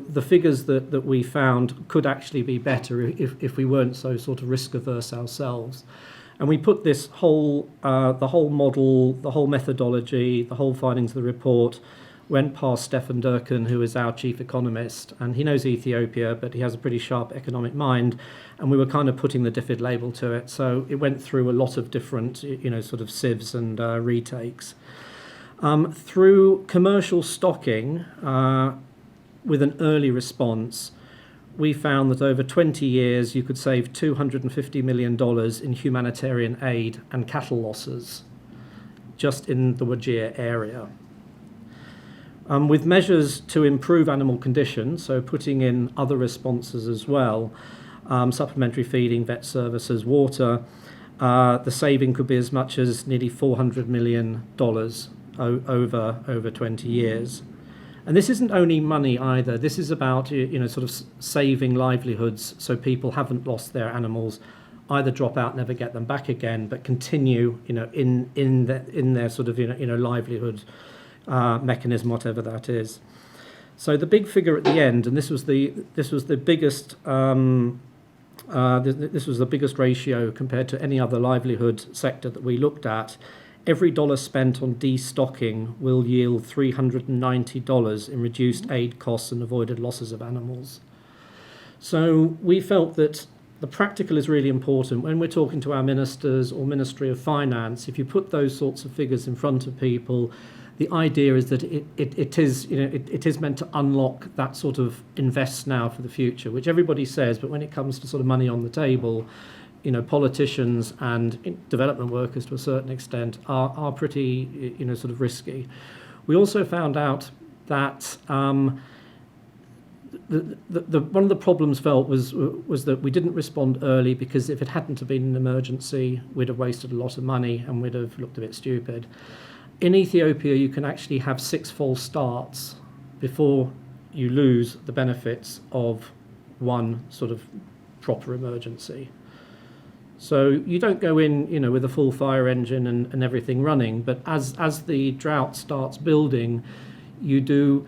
the figures that we found could actually be better if we weren't so sort of risk averse ourselves. And we put this whole, the whole model, the whole methodology, the whole findings of the report, went past Stefan Durkin, who is our chief economist, and he knows Ethiopia, but he has a pretty sharp economic mind, and we were kind of putting the DFID label to it. So it went through a lot of different, sort of sieves and retakes. Through commercial stocking, with an early response, we found that over 20 years you could save $250 million in humanitarian aid and cattle losses just in the Wajir area. With measures to improve animal conditions, so putting in other responses as well, supplementary feeding, vet services, water, the saving could be as much as nearly $400 million over 20 years. And this isn't only money either. This is about sort of saving livelihoods, so people haven't lost their animals, either drop out, never get them back again, but continue in their sort of livelihood mechanism, whatever that is. So the big figure at the end, and this was the biggest this was the biggest ratio compared to any other livelihood sector that we looked at. Every dollar spent on destocking will yield $390 in reduced aid costs and avoided losses of animals. So we felt that the practical is really important. When we're talking to our ministers or Ministry of Finance, if you put those sorts of figures in front of people, the idea is that it is meant to unlock that sort of invest now for the future, which everybody says, but when it comes to sort of money on the table, politicians and development workers to a certain extent are pretty sort of risky. We also found out that one of the problems felt was that we didn't respond early, because if it hadn't have been an emergency, we'd have wasted a lot of money and we'd have looked a bit stupid. In Ethiopia, you can actually have 6 false starts before you lose the benefits of one sort of proper emergency. So you don't go in, with a full fire engine and everything running, but as the drought starts building, you do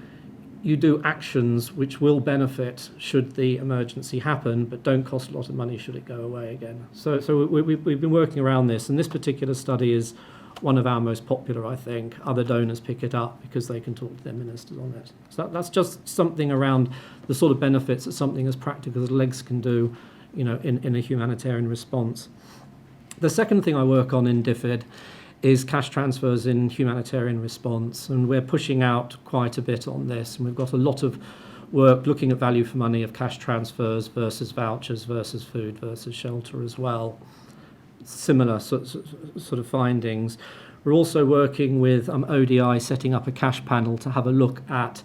actions which will benefit should the emergency happen, but don't cost a lot of money should it go away again. So we've been working around this, and this particular study is one of our most popular, I think. Other donors pick it up because they can talk to their ministers on it. So that's just something around the sort of benefits that something as practical as LEGS can do, in a humanitarian response. The second thing I work on in DFID is cash transfers in humanitarian response, and we're pushing out quite a bit on this, and we've got a lot of work looking at value for money of cash transfers versus vouchers versus food versus shelter as well. Similar sort of findings. We're also working with ODI, setting up a cash panel to have a look at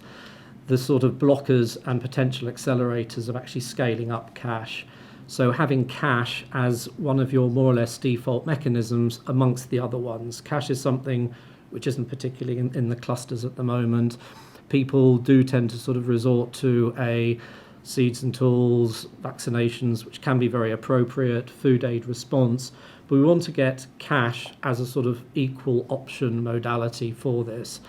the sort of blockers and potential accelerators of actually scaling up cash. So having cash as one of your more or less default mechanisms amongst the other ones. Cash is something which isn't particularly in the clusters at the moment. people do tend to sort of resort to seeds and tools, vaccinations, which can be very appropriate, food aid response. But we want to get cash as a sort of equal option modality for this.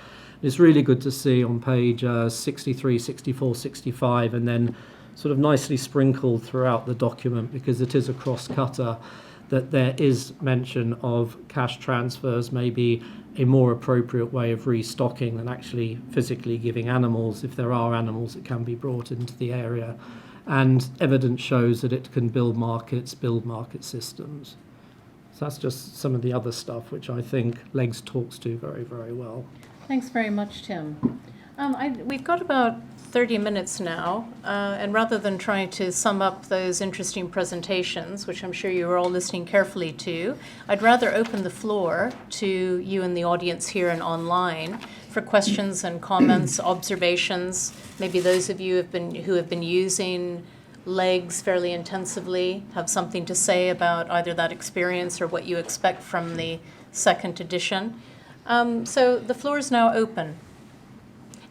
It's really good to see on page 63, 64, 65, and then sort of nicely sprinkled throughout the document, because it is a cross-cutter, that there is mention of cash transfers, maybe a more appropriate way of restocking than actually physically giving animals, if there are animals that can be brought into the area. And evidence shows that it can build market systems. So that's just some of the other stuff which I think LEGS talks to very, very well. Thanks very much, Tim. We've got about 30 minutes now, and rather than trying to sum up those interesting presentations, which I'm sure you were all listening carefully to, I'd rather open the floor to you in the audience here and online for questions and comments, observations. Maybe those of you who have been using LEGS fairly intensively have something to say about either that experience or what you expect from the second edition. So the floor is now open.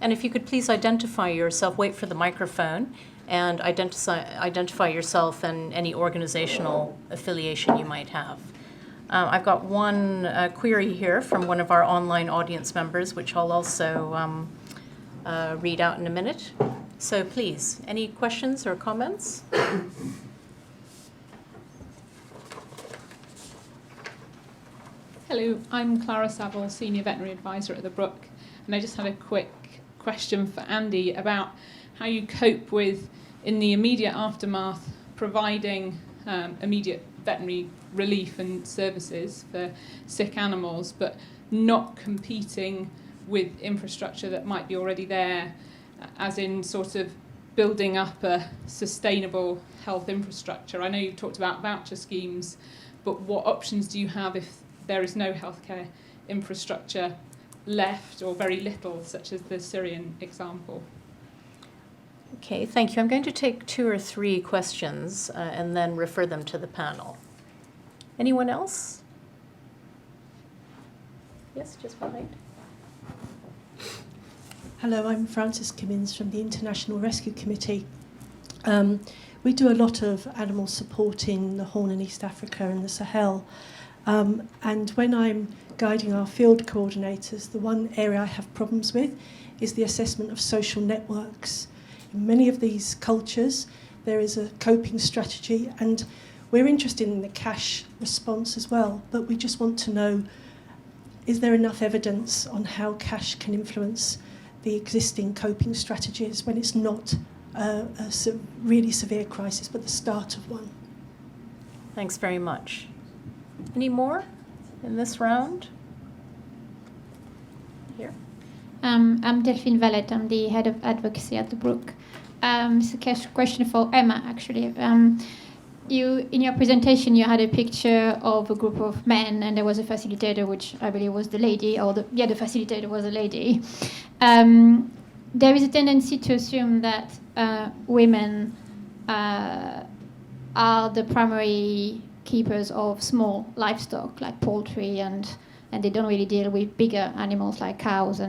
And if you could please identify yourself, wait for the microphone, and identify yourself and any organizational affiliation you might have. I've got one query here from one of our online audience members, which I'll also read out in a minute. So please, any questions or comments? Hello, I'm Clara Saville, Senior Veterinary Advisor at the Brook, and I just had a quick question for Andy about how you cope with, in the immediate aftermath, providing immediate veterinary relief and services for sick animals, but not competing with infrastructure that might be already there, as in sort of building up a sustainable health infrastructure. I know you've talked about voucher schemes, but what options do you have if there is no healthcare infrastructure left, or very little, such as the Syrian example? Okay, thank you. I'm going to take 2 or 3 questions and then refer them to the panel. Anyone else? Yes, just behind. Hello, I'm Frances Kimmins from the International Rescue Committee. We do a lot of animal support in the Horn and East Africa and the Sahel. And when I'm guiding our field coordinators, the one area I have problems with is the assessment of social networks. In many of these cultures, there is a coping strategy, and we're interested in the cash response as well, but we just want to know, is there enough evidence on how cash can influence the existing coping strategies when it's not a really severe crisis, but the start of one? Thanks very much. Any more in this round? Here. I'm Delphine Valette. I'm the head of advocacy at the Brook. It's a question for Emma, actually. You, in your presentation, you had a picture of a group of men, and there was a facilitator, which I believe was the lady, or the facilitator was a lady. There is a tendency to assume that women are the primary keepers of small livestock like poultry, and they don't really deal with bigger animals like cows,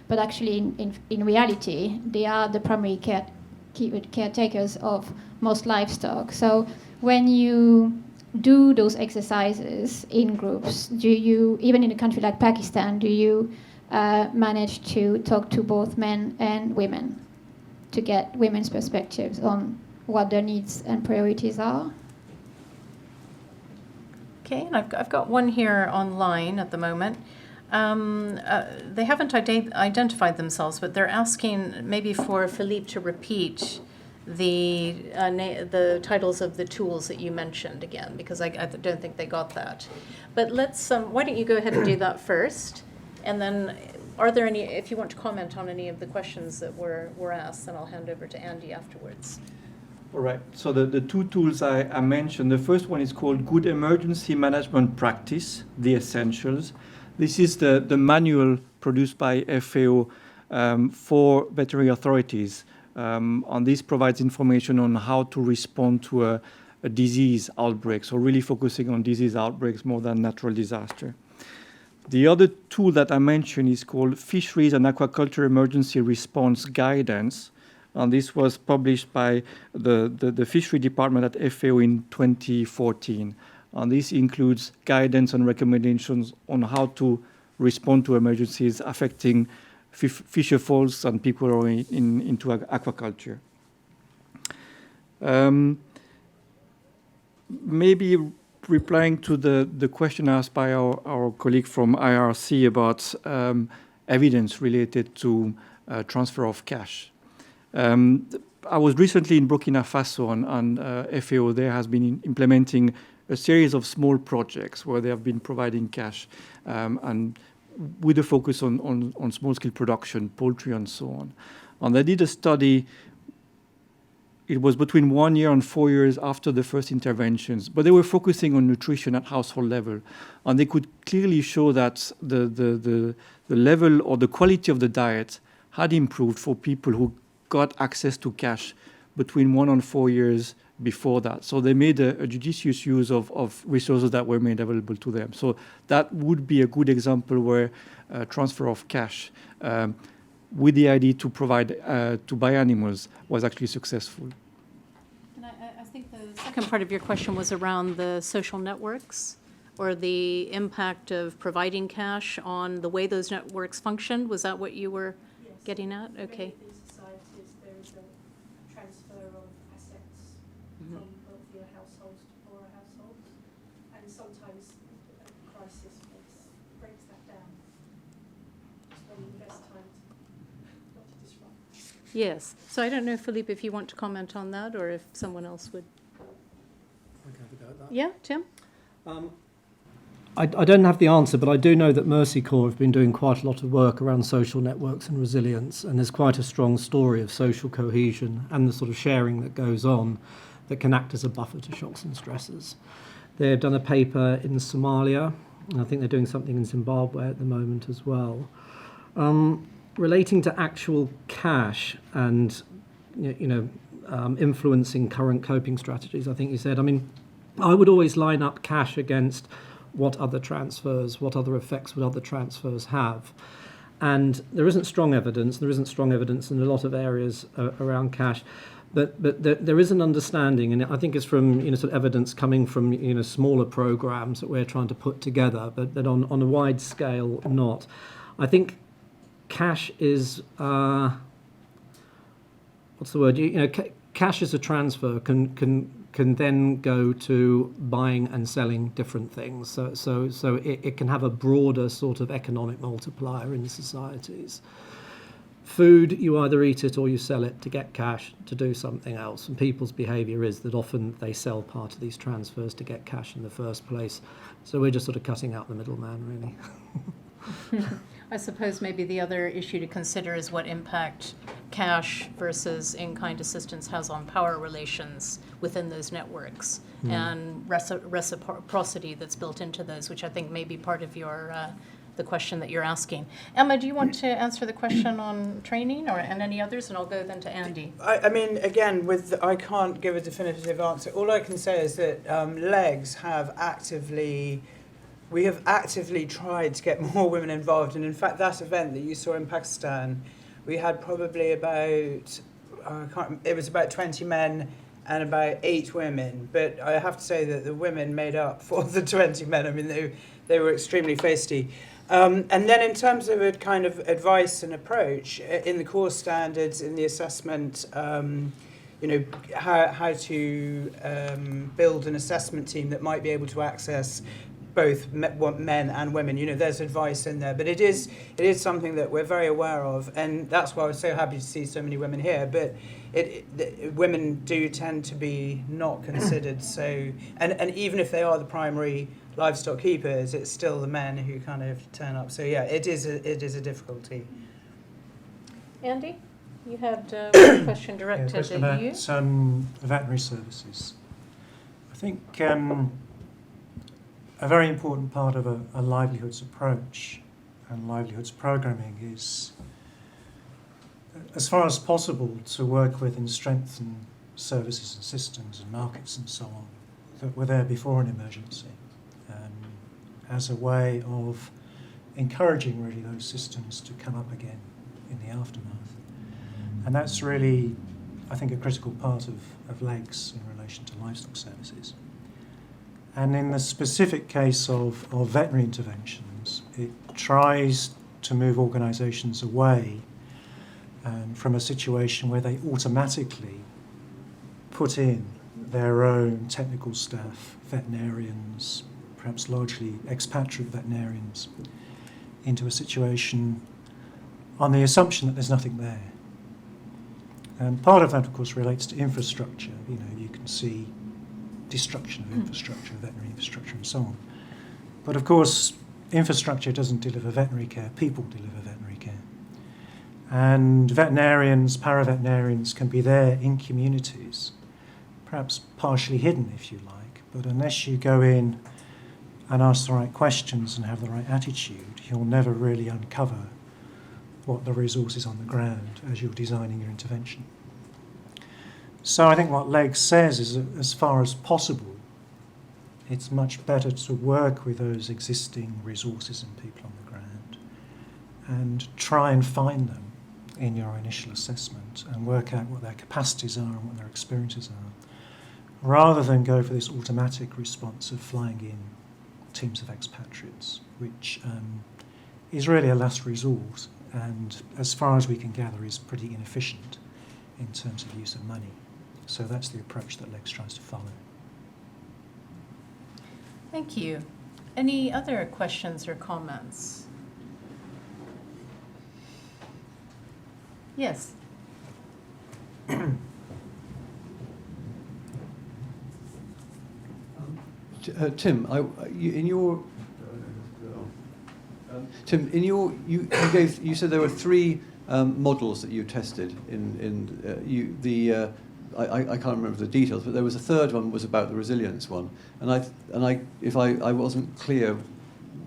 but actually in reality they are the primary caretakers of most livestock. So when you do those exercises in groups, do you, even in a country like Pakistan, do you manage to talk to both men and women to get women's perspectives on what their needs and priorities are? Okay, and I've got one here online at the moment. They haven't identified themselves, but they're asking maybe for Philippe to repeat the titles of the tools that you mentioned again, because I don't think they got that. But let's, why don't you go ahead and do that first, and then are there any, if you want to comment on any of the questions that were asked, then I'll hand over to Andy afterwards. All right, so the 2 tools I mentioned, the first one is called Good Emergency Management Practice, The Essentials. This is the manual produced by FAO for veterinary authorities. And this provides information on how to respond to a disease outbreak, so really focusing on disease outbreaks more than natural disaster. The other tool that I mentioned is called Fisheries and Aquaculture Emergency Response Guidance. And this was published by the Fishery Department at FAO in 2014. And this includes guidance and recommendations on how to respond to emergencies affecting fisherfolks and people who are into aquaculture. Maybe replying to the question asked by our colleague from IRC about evidence related to transfer of cash. I was recently in Burkina Faso, and FAO there has been implementing a series of small projects where they have been providing cash and with a focus on small-scale production, poultry and so on. And they did a study. It was between 1 year and 4 years after the first interventions, but they were focusing on nutrition at household level. And they could clearly show that the level or the quality of the diet had improved for people who got access to cash between 1 and 4 years before that. So they made a judicious use of resources that were made available to them. So that would be a good example where transfer of cash with the idea to provide to buy animals was actually successful. And I think the second part of your question was around the social networks or the impact of providing cash on the way those networks function. Was that what you were getting at? Okay. In societies, there is a transfer of assets from wealthier households to poorer households, and sometimes a crisis breaks that down. It's one of the best times not to disrupt. Yes. So I don't know, Philippe, if you want to comment on that or if someone else would. I can have a go at that. Yeah, Tim? I don't have the answer, but I do know that Mercy Corps have been doing quite a lot of work around social networks and resilience, and there's quite a strong story of social cohesion and the sort of sharing that goes on that can act as a buffer to shocks and stresses. They've done a paper in Somalia, and I think they're doing something in Zimbabwe at the moment as well. Relating to actual cash and influencing current coping strategies, I think you said, I would always line up cash against what other effects would other transfers have. And there isn't strong evidence in a lot of areas around cash, but there is an understanding, and I think it's from sort of evidence coming from smaller programs that we're trying to put together, but that on a wide scale not. I think cash is what's the word? Cash as a transfer can then go to buying and selling different things. So it can have a broader sort of economic multiplier in societies. Food, you either eat it or you sell it to get cash to do something else. And people's behaviour is that often they sell part of these transfers to get cash in the first place. So we're just sort of cutting out the middleman, really. I suppose maybe the other issue to consider is what impact cash versus in-kind assistance has on power relations within those networks and reciprocity that's built into those, which I think may be part of your the question that you're asking. Emma, do you want to answer the question on training and any others? And I'll go then to Andy. I mean, again, I can't give a definitive answer. All I can say is that LEGS we have actively tried to get more women involved. And in fact, that event that you saw in Pakistan, we had probably about 20 men and about 8 women. But I have to say that the women made up for the 20 men. I mean, they were extremely feisty. And then in terms of a kind of advice and approach, in the core standards, in the assessment, how to build an assessment team that might be able to access both men and women. There's advice in there, but it is something that we're very aware of, and that's why I was so happy to see so many women here. But women do tend to be not considered so, and even if they are the primary livestock keepers, it's still the men who kind of turn up. So yeah, it is a difficulty. Andy, you had a question directed at you. Veterinary services. I think a very important part of a livelihoods approach and livelihoods programming is, as far as possible, to work with and strengthen services and systems and markets and so on that were there before an emergency, as a way of encouraging really those systems to come up again in the aftermath. And that's really, I think, a critical part of LEGS in relation to livestock services. And in the specific case of veterinary interventions, it tries to move organisations away from a situation where they automatically put in their own technical staff, veterinarians, perhaps largely expatriate veterinarians, into a situation on the assumption that there's nothing there. And part of that, of course, relates to infrastructure. You know, you can see destruction of infrastructure, veterinary infrastructure and so on. But of course, infrastructure doesn't deliver veterinary care, people deliver veterinary care. And veterinarians, paraveterinarians can be there in communities, perhaps partially hidden if you like, but unless you go in and ask the right questions and have the right attitude, you'll never really uncover what the resource is on the ground as you're designing your intervention. So I think what LEGS says is that as far as possible, it's much better to work with those existing resources and people on the ground and try and find them in your initial assessment and work out what their capacities are and what their experiences are, rather than go for this automatic response of flying in teams of expatriates, which is really a last resort and, as far as we can gather, is pretty inefficient in terms of use of money. So that's the approach that LEGS tries to follow. Thank you. Any other questions or comments? Yes. Tim, you said there were three models that you tested I can't remember the details, but there was a third one was about the resilience one, and if I wasn't clear,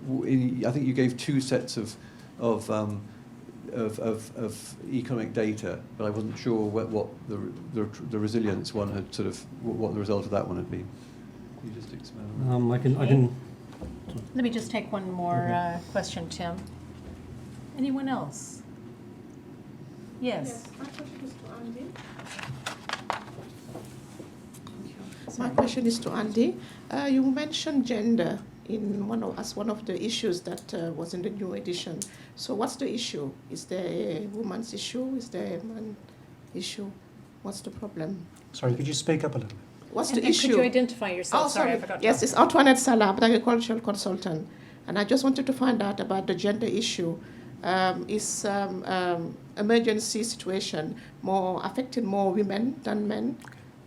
I think you gave two sets of economic data, but I wasn't sure what the resilience one had what the result of that one had been. Can you just explain? I can. Let me just take one more question, Tim. Anyone else? Yes. My question is to Andy. My question is to Andy. You mentioned gender as one of the issues that was in the new edition. So what's the issue? Is there a woman's issue? Is there a man issue? What's the problem? Sorry, could you speak up a little bit? What's the issue? Could you identify yourself? Oh, sorry. I forgot. Yes, it's Antoinette Salah, agricultural consultant. And I just wanted to find out about the gender issue. Is emergency situation affecting more women than men?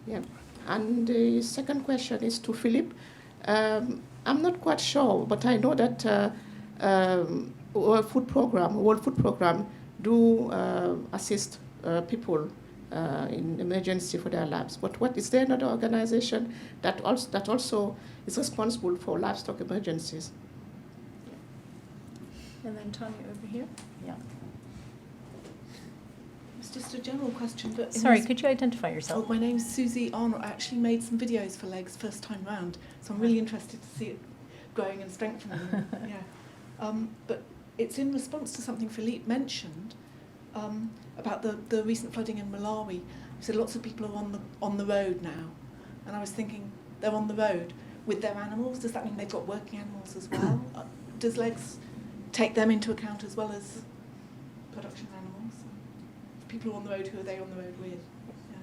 Yeah. And the second question is to Philippe. I'm not quite sure, but I know that World Food Program do assist people in emergency for their lives. But what is there another organization that also is responsible for livestock emergencies? And then Tanya over here. Yeah. It's just a general question. But sorry, could you identify yourself? Oh, my name's Susie Arnold. I actually made some videos for LEGS first time round, so I'm really interested to see it growing and strengthening. Yeah. But it's in response to something Philippe mentioned about the recent flooding in Malawi. He said lots of people are on the road now, and I was thinking they're on the road with their animals. Does that mean they've got working animals as well? Does LEGS take them into account as well as production animals? People on the road, who are they on the road with? Yeah.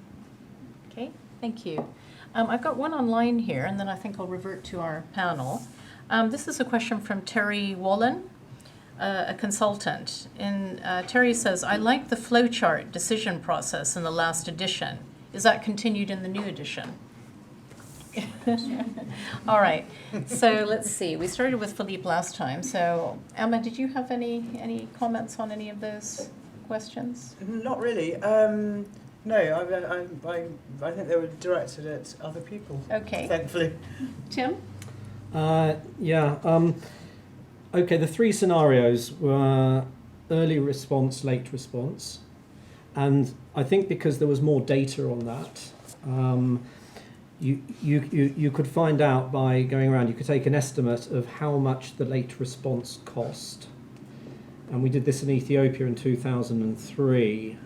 Okay, thank you. I've got one online here, and then I think I'll revert to our panel. This is a question from Terry Wallen, a consultant. And Terry says, I like the flowchart decision process in the last edition. Is that continued in the new edition? All right, so let's see. We started with Philippe last time. So Emma, did you have any comments on any of those questions? Not really. No, I think they were directed at other people. Okay. Thankfully. Tim? Yeah. Okay, the three scenarios were early response, late response. And I think because there was more data on that, you could find out by going around, you could take an estimate of how much the late response cost and we did this in Ethiopia in 2003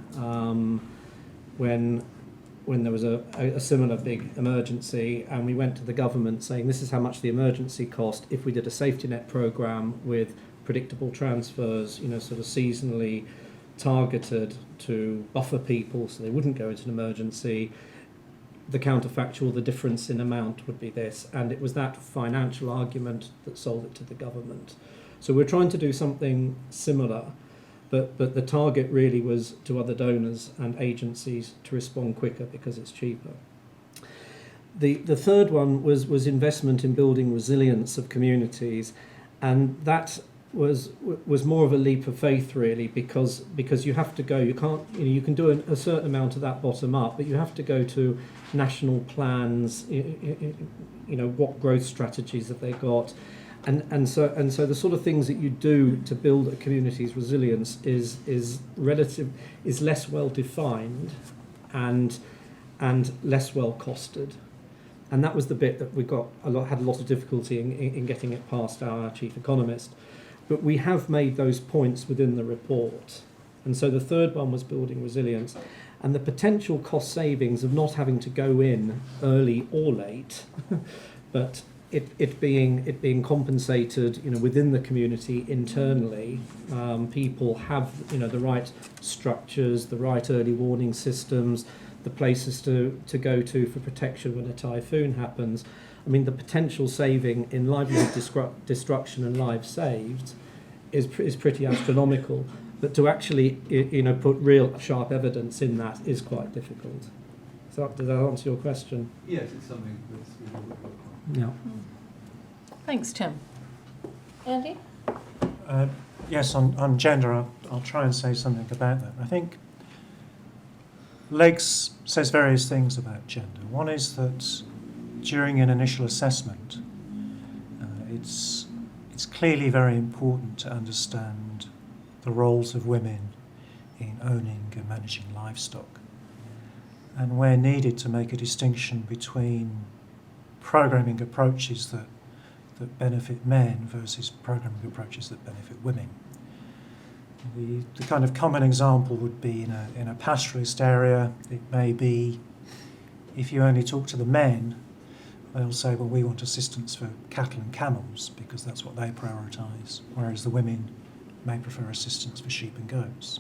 when there was a similar big emergency, and we went to the government saying this is how much the emergency cost if we did a safety net program with predictable transfers, sort of seasonally targeted to buffer people so they wouldn't go into an emergency. The counterfactual, the difference in amount would be this, and it was that financial argument that sold it to the government. So we're trying to do something similar, but the target really was to other donors and agencies to respond quicker because it's cheaper. The third one was investment in building resilience of communities, and that was more of a leap of faith really, because you have to go. You can't. You can do a certain amount of that bottom up, but you have to go to national plans. What growth strategies have they got, and so the sort of things that you do to build a community's resilience is less well defined, and less well costed. And that was the bit that we had a lot of difficulty in getting it past our chief economist. But we have made those points within the report. And so the third one was building resilience. And the potential cost savings of not having to go in early or late, but it being compensated, within the community internally. People have, the right structures, the right early warning systems, the places to go to for protection when a typhoon happens. I mean, the potential saving in livelihood destruction and lives saved is pretty astronomical. But to actually, put real sharp evidence in that is quite difficult. So, does that answer your question? Yes, it's something that's yeah. Thanks, Tim. Andy? Yes, on gender, I'll try and say something about that. I think LEGS says various things about gender. One is that during an initial assessment, it's clearly very important to understand the roles of women in owning and managing livestock, and where needed to make a distinction between programming approaches that benefit men versus programming approaches that benefit women. The kind of common example would be in a pastoralist area. It may be if you only talk to the men, they'll say, well, we want assistance for cattle and camels because that's what they prioritise, whereas the women may prefer assistance for sheep and goats.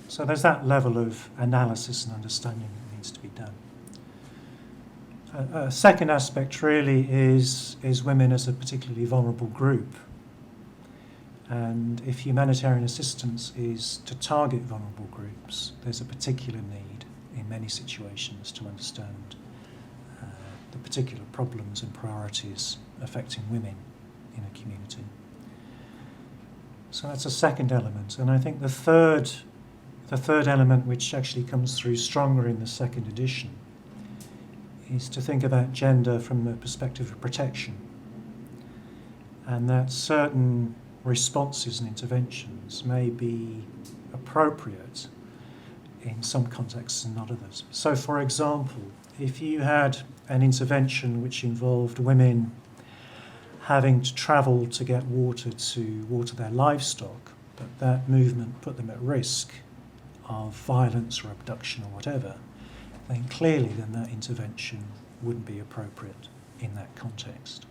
So there's that level of analysis and understanding that needs to be done. A second aspect really is women as a particularly vulnerable group. And if humanitarian assistance is to target vulnerable groups, there's a particular need in many situations to understand the particular problems and priorities affecting women in a community. So that's a second element. And I think the third element, which actually comes through stronger in the second edition, is to think about gender from the perspective of protection. And that certain responses and interventions may be appropriate in some contexts and not others. So, for example, if you had an intervention which involved women having to travel to get water to water their livestock, but that movement put them at risk of violence or abduction or whatever, then clearly that intervention wouldn't be appropriate in that context.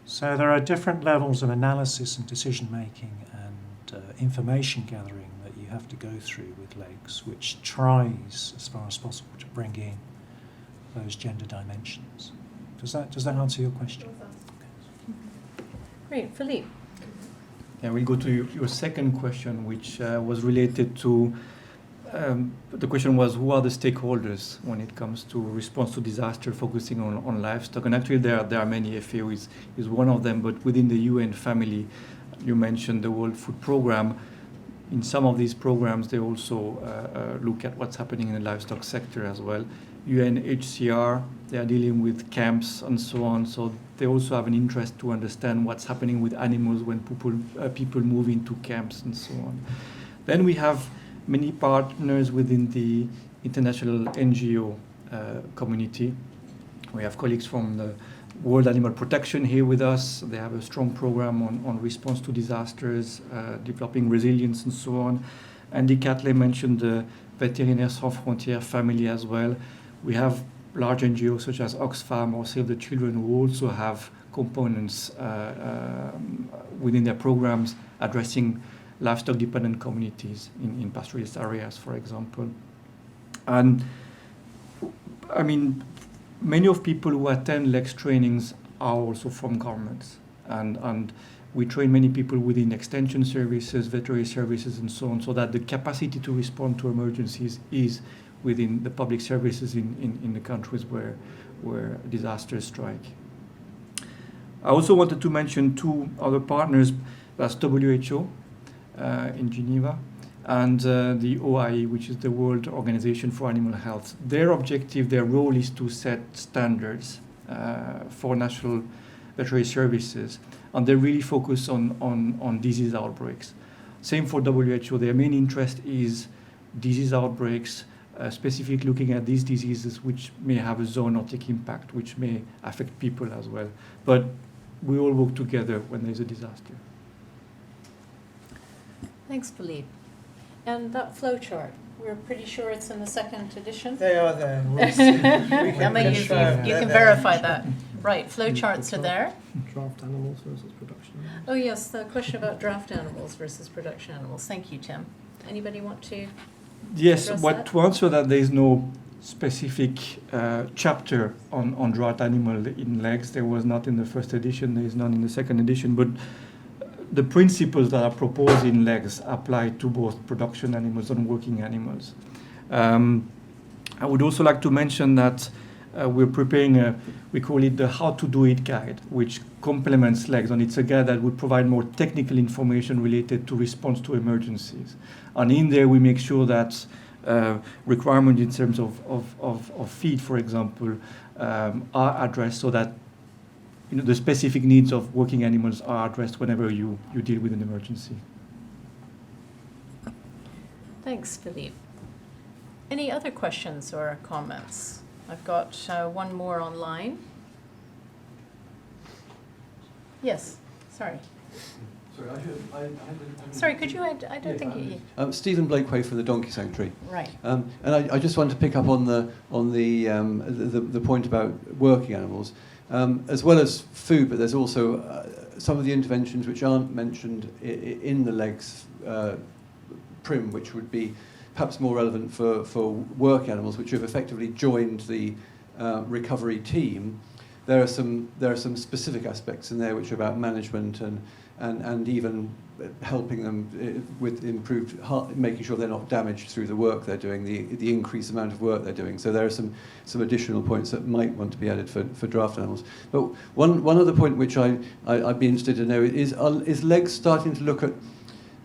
So there are different levels of analysis and decision making and information gathering that you have to go through with LEGS, which tries as far as possible to bring in those gender dimensions. Does that answer your question? Great. Philippe? Yeah, we'll go to your second question, which was related to, the question was, who are the stakeholders when it comes to response to disaster, focusing on livestock? And actually there are many. FAO is one of them, but within the UN family, you mentioned the World Food Programme. In some of these programs, they also look at what's happening in the livestock sector as well. UNHCR, they are dealing with camps and so on, so they also have an interest to understand what's happening with animals when people move into camps and so on. Then we have many partners within the international NGO community. We have colleagues from the World Animal Protection here with us. They have a strong program on response to disasters, developing resilience and so on. Andy Catley mentioned the Vétérinaires Sans Frontières family as well. We have large NGOs such as Oxfam or Save the Children who also have components within their programs addressing livestock-dependent communities in pastoralist areas, for example. And I mean, many of people who attend LEGS trainings are also from governments, and we train many people within extension services, veterinary services, and so on, so that the capacity to respond to emergencies is within the public services in the countries where disasters strike. I also wanted to mention two other partners, that's WHO in Geneva, and the OIE, which is the World Organization for Animal Health. Their objective, their role is to set standards for national veterinary services, and they really focus on disease outbreaks. Same for WHO, their main interest is disease outbreaks, specifically looking at these diseases which may have a zoonotic impact, which may affect people as well. But we all work together when there's a disaster. Thanks, Philippe. And that flow chart, we're pretty sure it's in the second edition? They are there. Emma, you can verify that. Right, flow charts are there. Draft animals versus production animals. Oh yes, the question about draft animals versus production animals. Thank you, Tim. Anybody want to Yes, address what that? to answer that, there is no specific chapter on draft animal in LEGS. There was not in the first edition, there is none in the second edition, but the principles that are proposed in LEGS apply to both production animals and working animals. I would also like to mention that we're preparing we call it the How to Do It guide, which complements LEGS, and it's a guide that would provide more technical information related to response to emergencies. And in there, we make sure that requirements in terms of feed, for example, are addressed so that the specific needs of working animals are addressed whenever you deal with an emergency. Thanks, Philippe. Any other questions or comments? I've got one more online. Yes, sorry. Sorry, Sorry, could you, I don't think you... Stephen Blakeway from the Donkey Sanctuary. Right. And I just want to pick up on the point about working animals. As well as food, but there's also some of the interventions which aren't mentioned in the LEGS prim, which would be perhaps more relevant for work animals, which have effectively joined the recovery team. There are some specific aspects in there which are about management and even helping them with improved making sure they're not damaged through the work they're doing, the increased amount of work they're doing. So there are some additional points that might want to be added for draft animals. But one other point which I'd be interested to know is LEGS starting to look at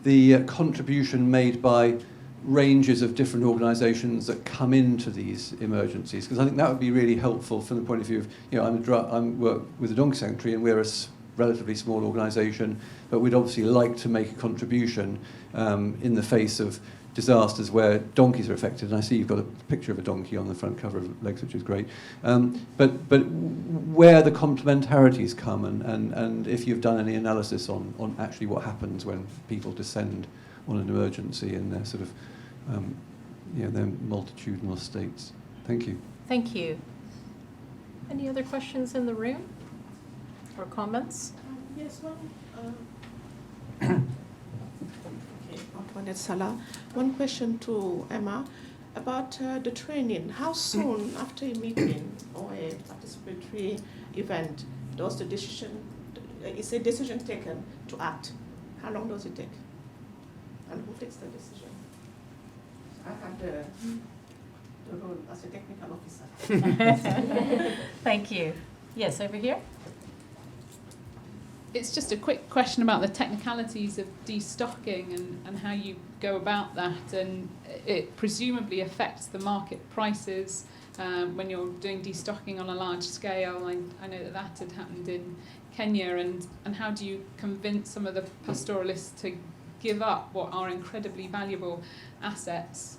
the contribution made by ranges of different organisations that come into these emergencies, because I think that would be really helpful from the point of view of, I work with the Donkey Sanctuary, and we're a relatively small organisation, but we'd obviously like to make a contribution in the face of disasters where donkeys are affected. And I see you've got a picture of a donkey on the front cover of LEGS, which is great. But where the complementarities come, and if you've done any analysis on actually what happens when people descend on an emergency in their sort of their multitudinal states. Thank you. Thank you. Any other questions in the room or comments? Yes, Antoinette Salah. One question to Emma about the training. How soon after a meeting or a participatory event does the decision, is a decision taken to act? How long does it take? And who takes the decision? I have the role as a technical officer. Thank you. Yes, over here. It's just a quick question about the technicalities of destocking and how you go about that, and it presumably affects the market prices when you're doing destocking on a large scale. I know that had happened in Kenya, and how do you convince some of the pastoralists to give up what are incredibly valuable assets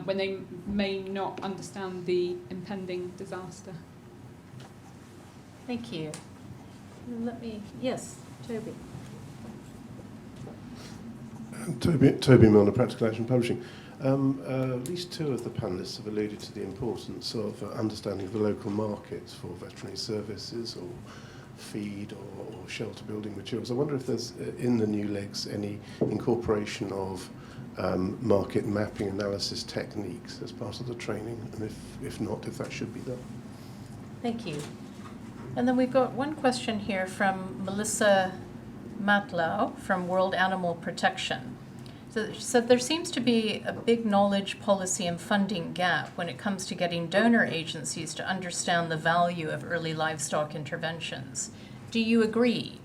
when they may not understand the impending disaster? Thank you. Yes, Toby. Toby Milner, Practical Action Publishing. At least two of the panellists have alluded to the importance of understanding the local markets for veterinary services or feed or shelter building materials. I wonder if there's, in the new LEGS, any incorporation of market mapping analysis techniques as part of the training, and if not, if that should be done. Thank you. And then we've got one question here from Melissa Matlow from World Animal Protection. So she said there seems to be a big knowledge, policy, and funding gap when it comes to getting donor agencies to understand the value of early livestock interventions. Do you agree?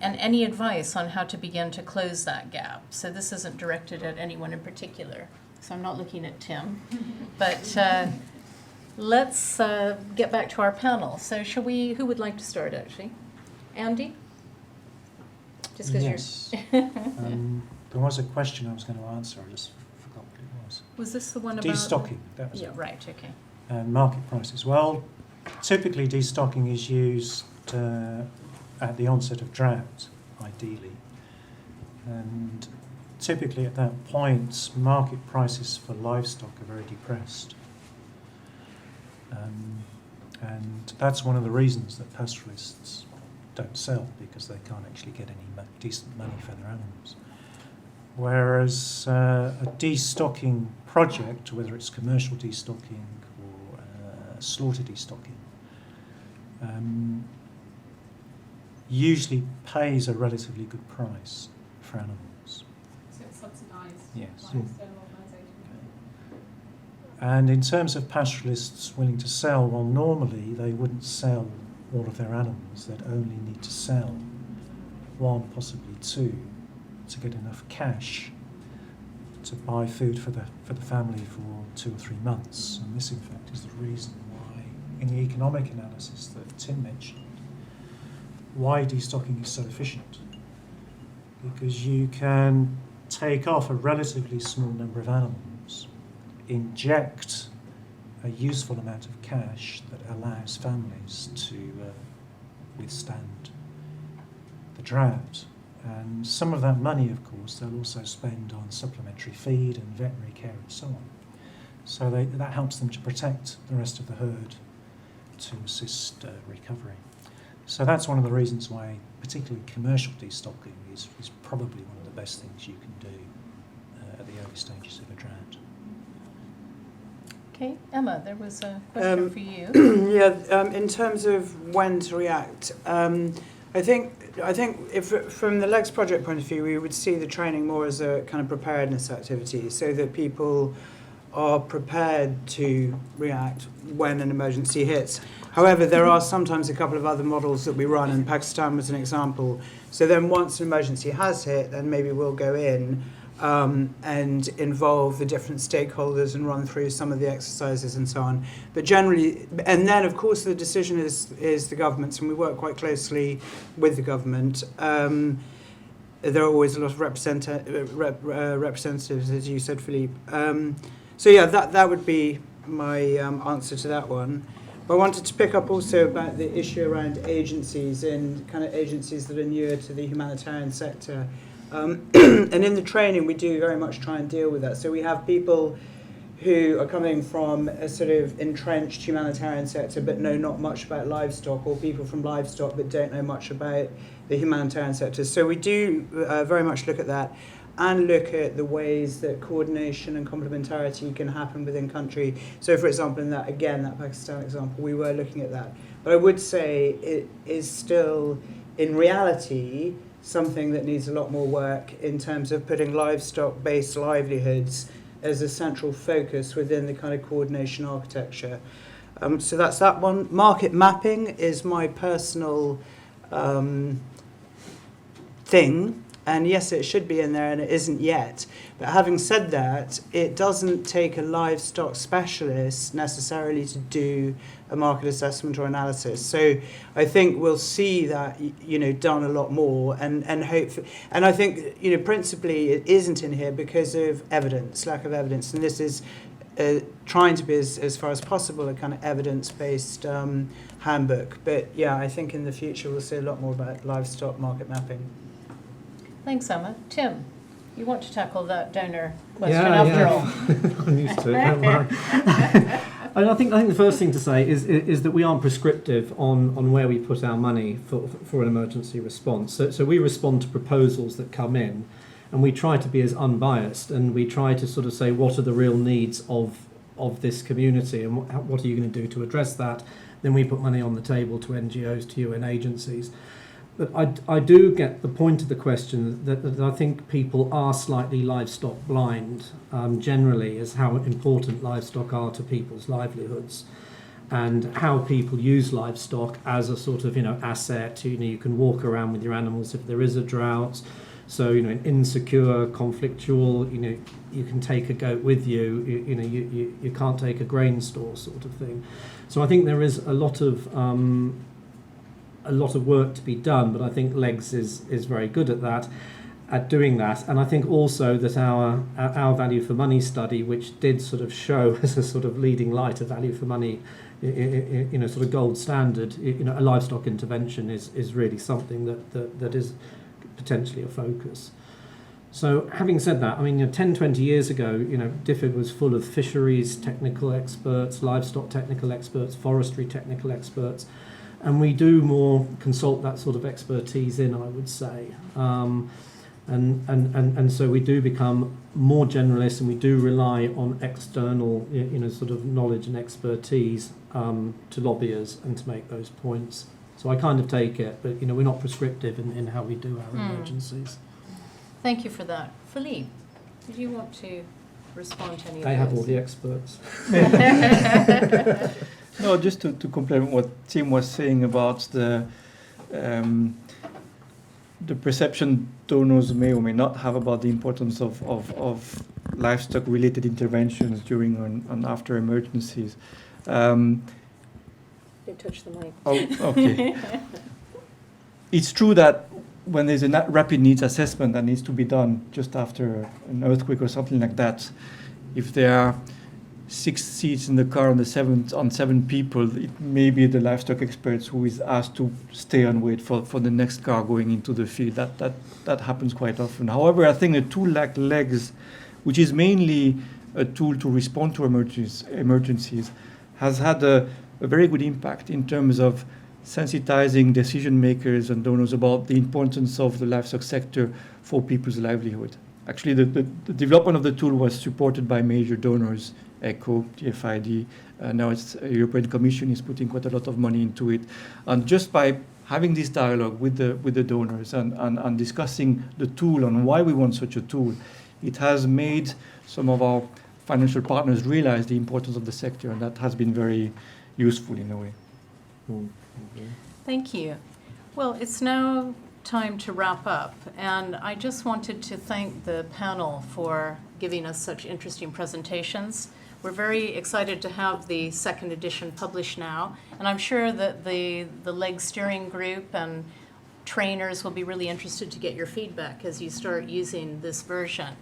And any advice on how to begin to close that gap? So this isn't directed at anyone in particular, so I'm not looking at Tim. But let's get back to our panel. So who would like to start, actually? Andy? Just because yes. There was a question I was going to answer. I just forgot what it was. Was this the one about... Destocking. That was yeah, it. right, okay. And market prices. Well, typically destocking is used at the onset of drought, ideally. And typically at that point, market prices for livestock are very depressed. And that's one of the reasons that pastoralists don't sell, because they can't actually get any decent money for their animals. Whereas a destocking project, whether it's commercial destocking or slaughter destocking, usually pays a relatively good price for animals. So it's subsidised yes. by external organisations. And in terms of pastoralists willing to sell, well, normally they wouldn't sell all of their animals. They'd only need to sell one, possibly two, to get enough cash to buy food for the family for 2 or 3 months. And this, in fact, is the reason why, in the economic analysis that Tim mentioned, why destocking is so efficient. Because you can take off a relatively small number of animals, inject a useful amount of cash that allows families to withstand the drought. And some of that money, of course, they'll also spend on supplementary feed and veterinary care and so on. So that helps them to protect the rest of the herd to assist recovery. So that's one of the reasons why particularly commercial destocking is probably one of the best things you can do at the early stages of a drought. Okay, Emma, there was a question for you. In terms of when to react, I think if from the LEGS project point of view, we would see the training more as a kind of preparedness activity, so that people are prepared to react when an emergency hits. However, there are sometimes a couple of other models that we run, and Pakistan was an example. So then once an emergency has hit, then maybe we'll go in and involve the different stakeholders and run through some of the exercises and so on. But generally, and then of course the decision is the government's, and we work quite closely with the government. There are always a lot of representatives, as you said, Philippe. So yeah, that would be my answer to that one. But I wanted to pick up also about the issue around agencies and kind of agencies that are newer to the humanitarian sector. And in the training, we do very much try and deal with that. So we have people who are coming from a sort of entrenched humanitarian sector but know not much about livestock, or people from livestock but don't know much about the humanitarian sector. So we do very much look at that and look at the ways that coordination and complementarity can happen within country. So for example, in that Pakistan example, we were looking at that. But I would say it is still, in reality, something that needs a lot more work in terms of putting livestock-based livelihoods as a central focus within the kind of coordination architecture. So that's that one. Market mapping is my personal thing. And yes, it should be in there, and it isn't yet. But having said that, it doesn't take a livestock specialist necessarily to do a market assessment or analysis. So I think we'll see that, done a lot more, and hope. And I think, principally, it isn't in here because of evidence, lack of evidence. And this is trying to be as far as possible a kind of evidence-based handbook. But yeah, I think in the future we'll see a lot more about livestock market mapping. Thanks, Emma. Tim, you want to tackle that donor question after all? I'm used to it, don't worry. I think the first thing to say is that we aren't prescriptive on where we put our money for an emergency response. So we respond to proposals that come in, and we try to be as unbiased, and we try to sort of say what are the real needs of this community, and what are you going to do to address that. Then we put money on the table to NGOs, to UN agencies. But I do get the point of the question that I think people are slightly livestock blind, generally, as how important livestock are to people's livelihoods, and how people use livestock as a sort of asset. You can walk around with your animals if there is a drought. So insecure, conflictual. You can take a goat with you. You can't take a grain store, sort of thing. So I think there is a lot of work to be done, but I think LEGS is very good at doing that. And I think also that our value for money study, which did sort of show as a sort of leading light, a value for money, sort of gold standard, a livestock intervention is really something that is potentially a focus. So having said that, 10, 20 years ago, DFID was full of fisheries technical experts, livestock technical experts, forestry technical experts, and we do more consult that sort of expertise in, I would say. And so we do become more generalist, and we do rely on external, sort of knowledge and expertise to lobby us and to make those points. So I kind of take it, but we're not prescriptive in how we do our emergencies. Thank you for that. Philippe, did you want to respond to any of those? They have all the experts. No, just to complement what Tim was saying about the perception donors may or may not have about the importance of livestock-related interventions during and after emergencies. You touch the mic. Oh, okay. It's true that when there's a rapid needs assessment that needs to be done just after an earthquake or something like that, if there are 6 seats in the car on 7 people, it may be the livestock experts who is asked to stay and wait for the next car going into the field. That happens quite often. However, I think a tool like LEGS, which is mainly a tool to respond to emergencies, has had a very good impact in terms of sensitizing decision makers and donors about the importance of the livestock sector for people's livelihood. Actually, the development of the tool was supported by major donors, ECHO, GFID. Now it's European Commission is putting quite a lot of money into it. And just by having this dialogue with the donors and discussing the tool and why we want such a tool, it has made some of our financial partners realize the importance of the sector, and that has been very useful in a way. Thank you. Well, it's now time to wrap up, and I just wanted to thank the panel for giving us such interesting presentations. We're very excited to have the 2nd edition published now, and I'm sure that the LEGS steering group and trainers will be really interested to get your feedback as you start using this version.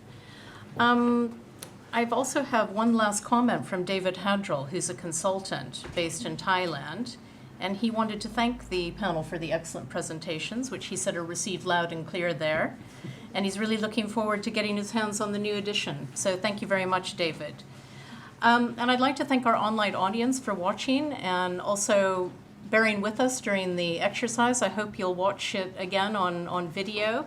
I've also have one last comment from David Hadrell, who's a consultant based in Thailand, and he wanted to thank the panel for the excellent presentations, which he said are received loud and clear there. And he's really looking forward to getting his hands on the new edition. So thank you very much, David. And I'd like to thank our online audience for watching and also bearing with us during the exercise. I hope you'll watch it again on video.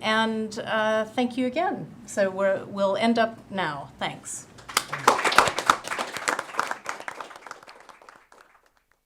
And thank you again. So we'll end up now. Thanks.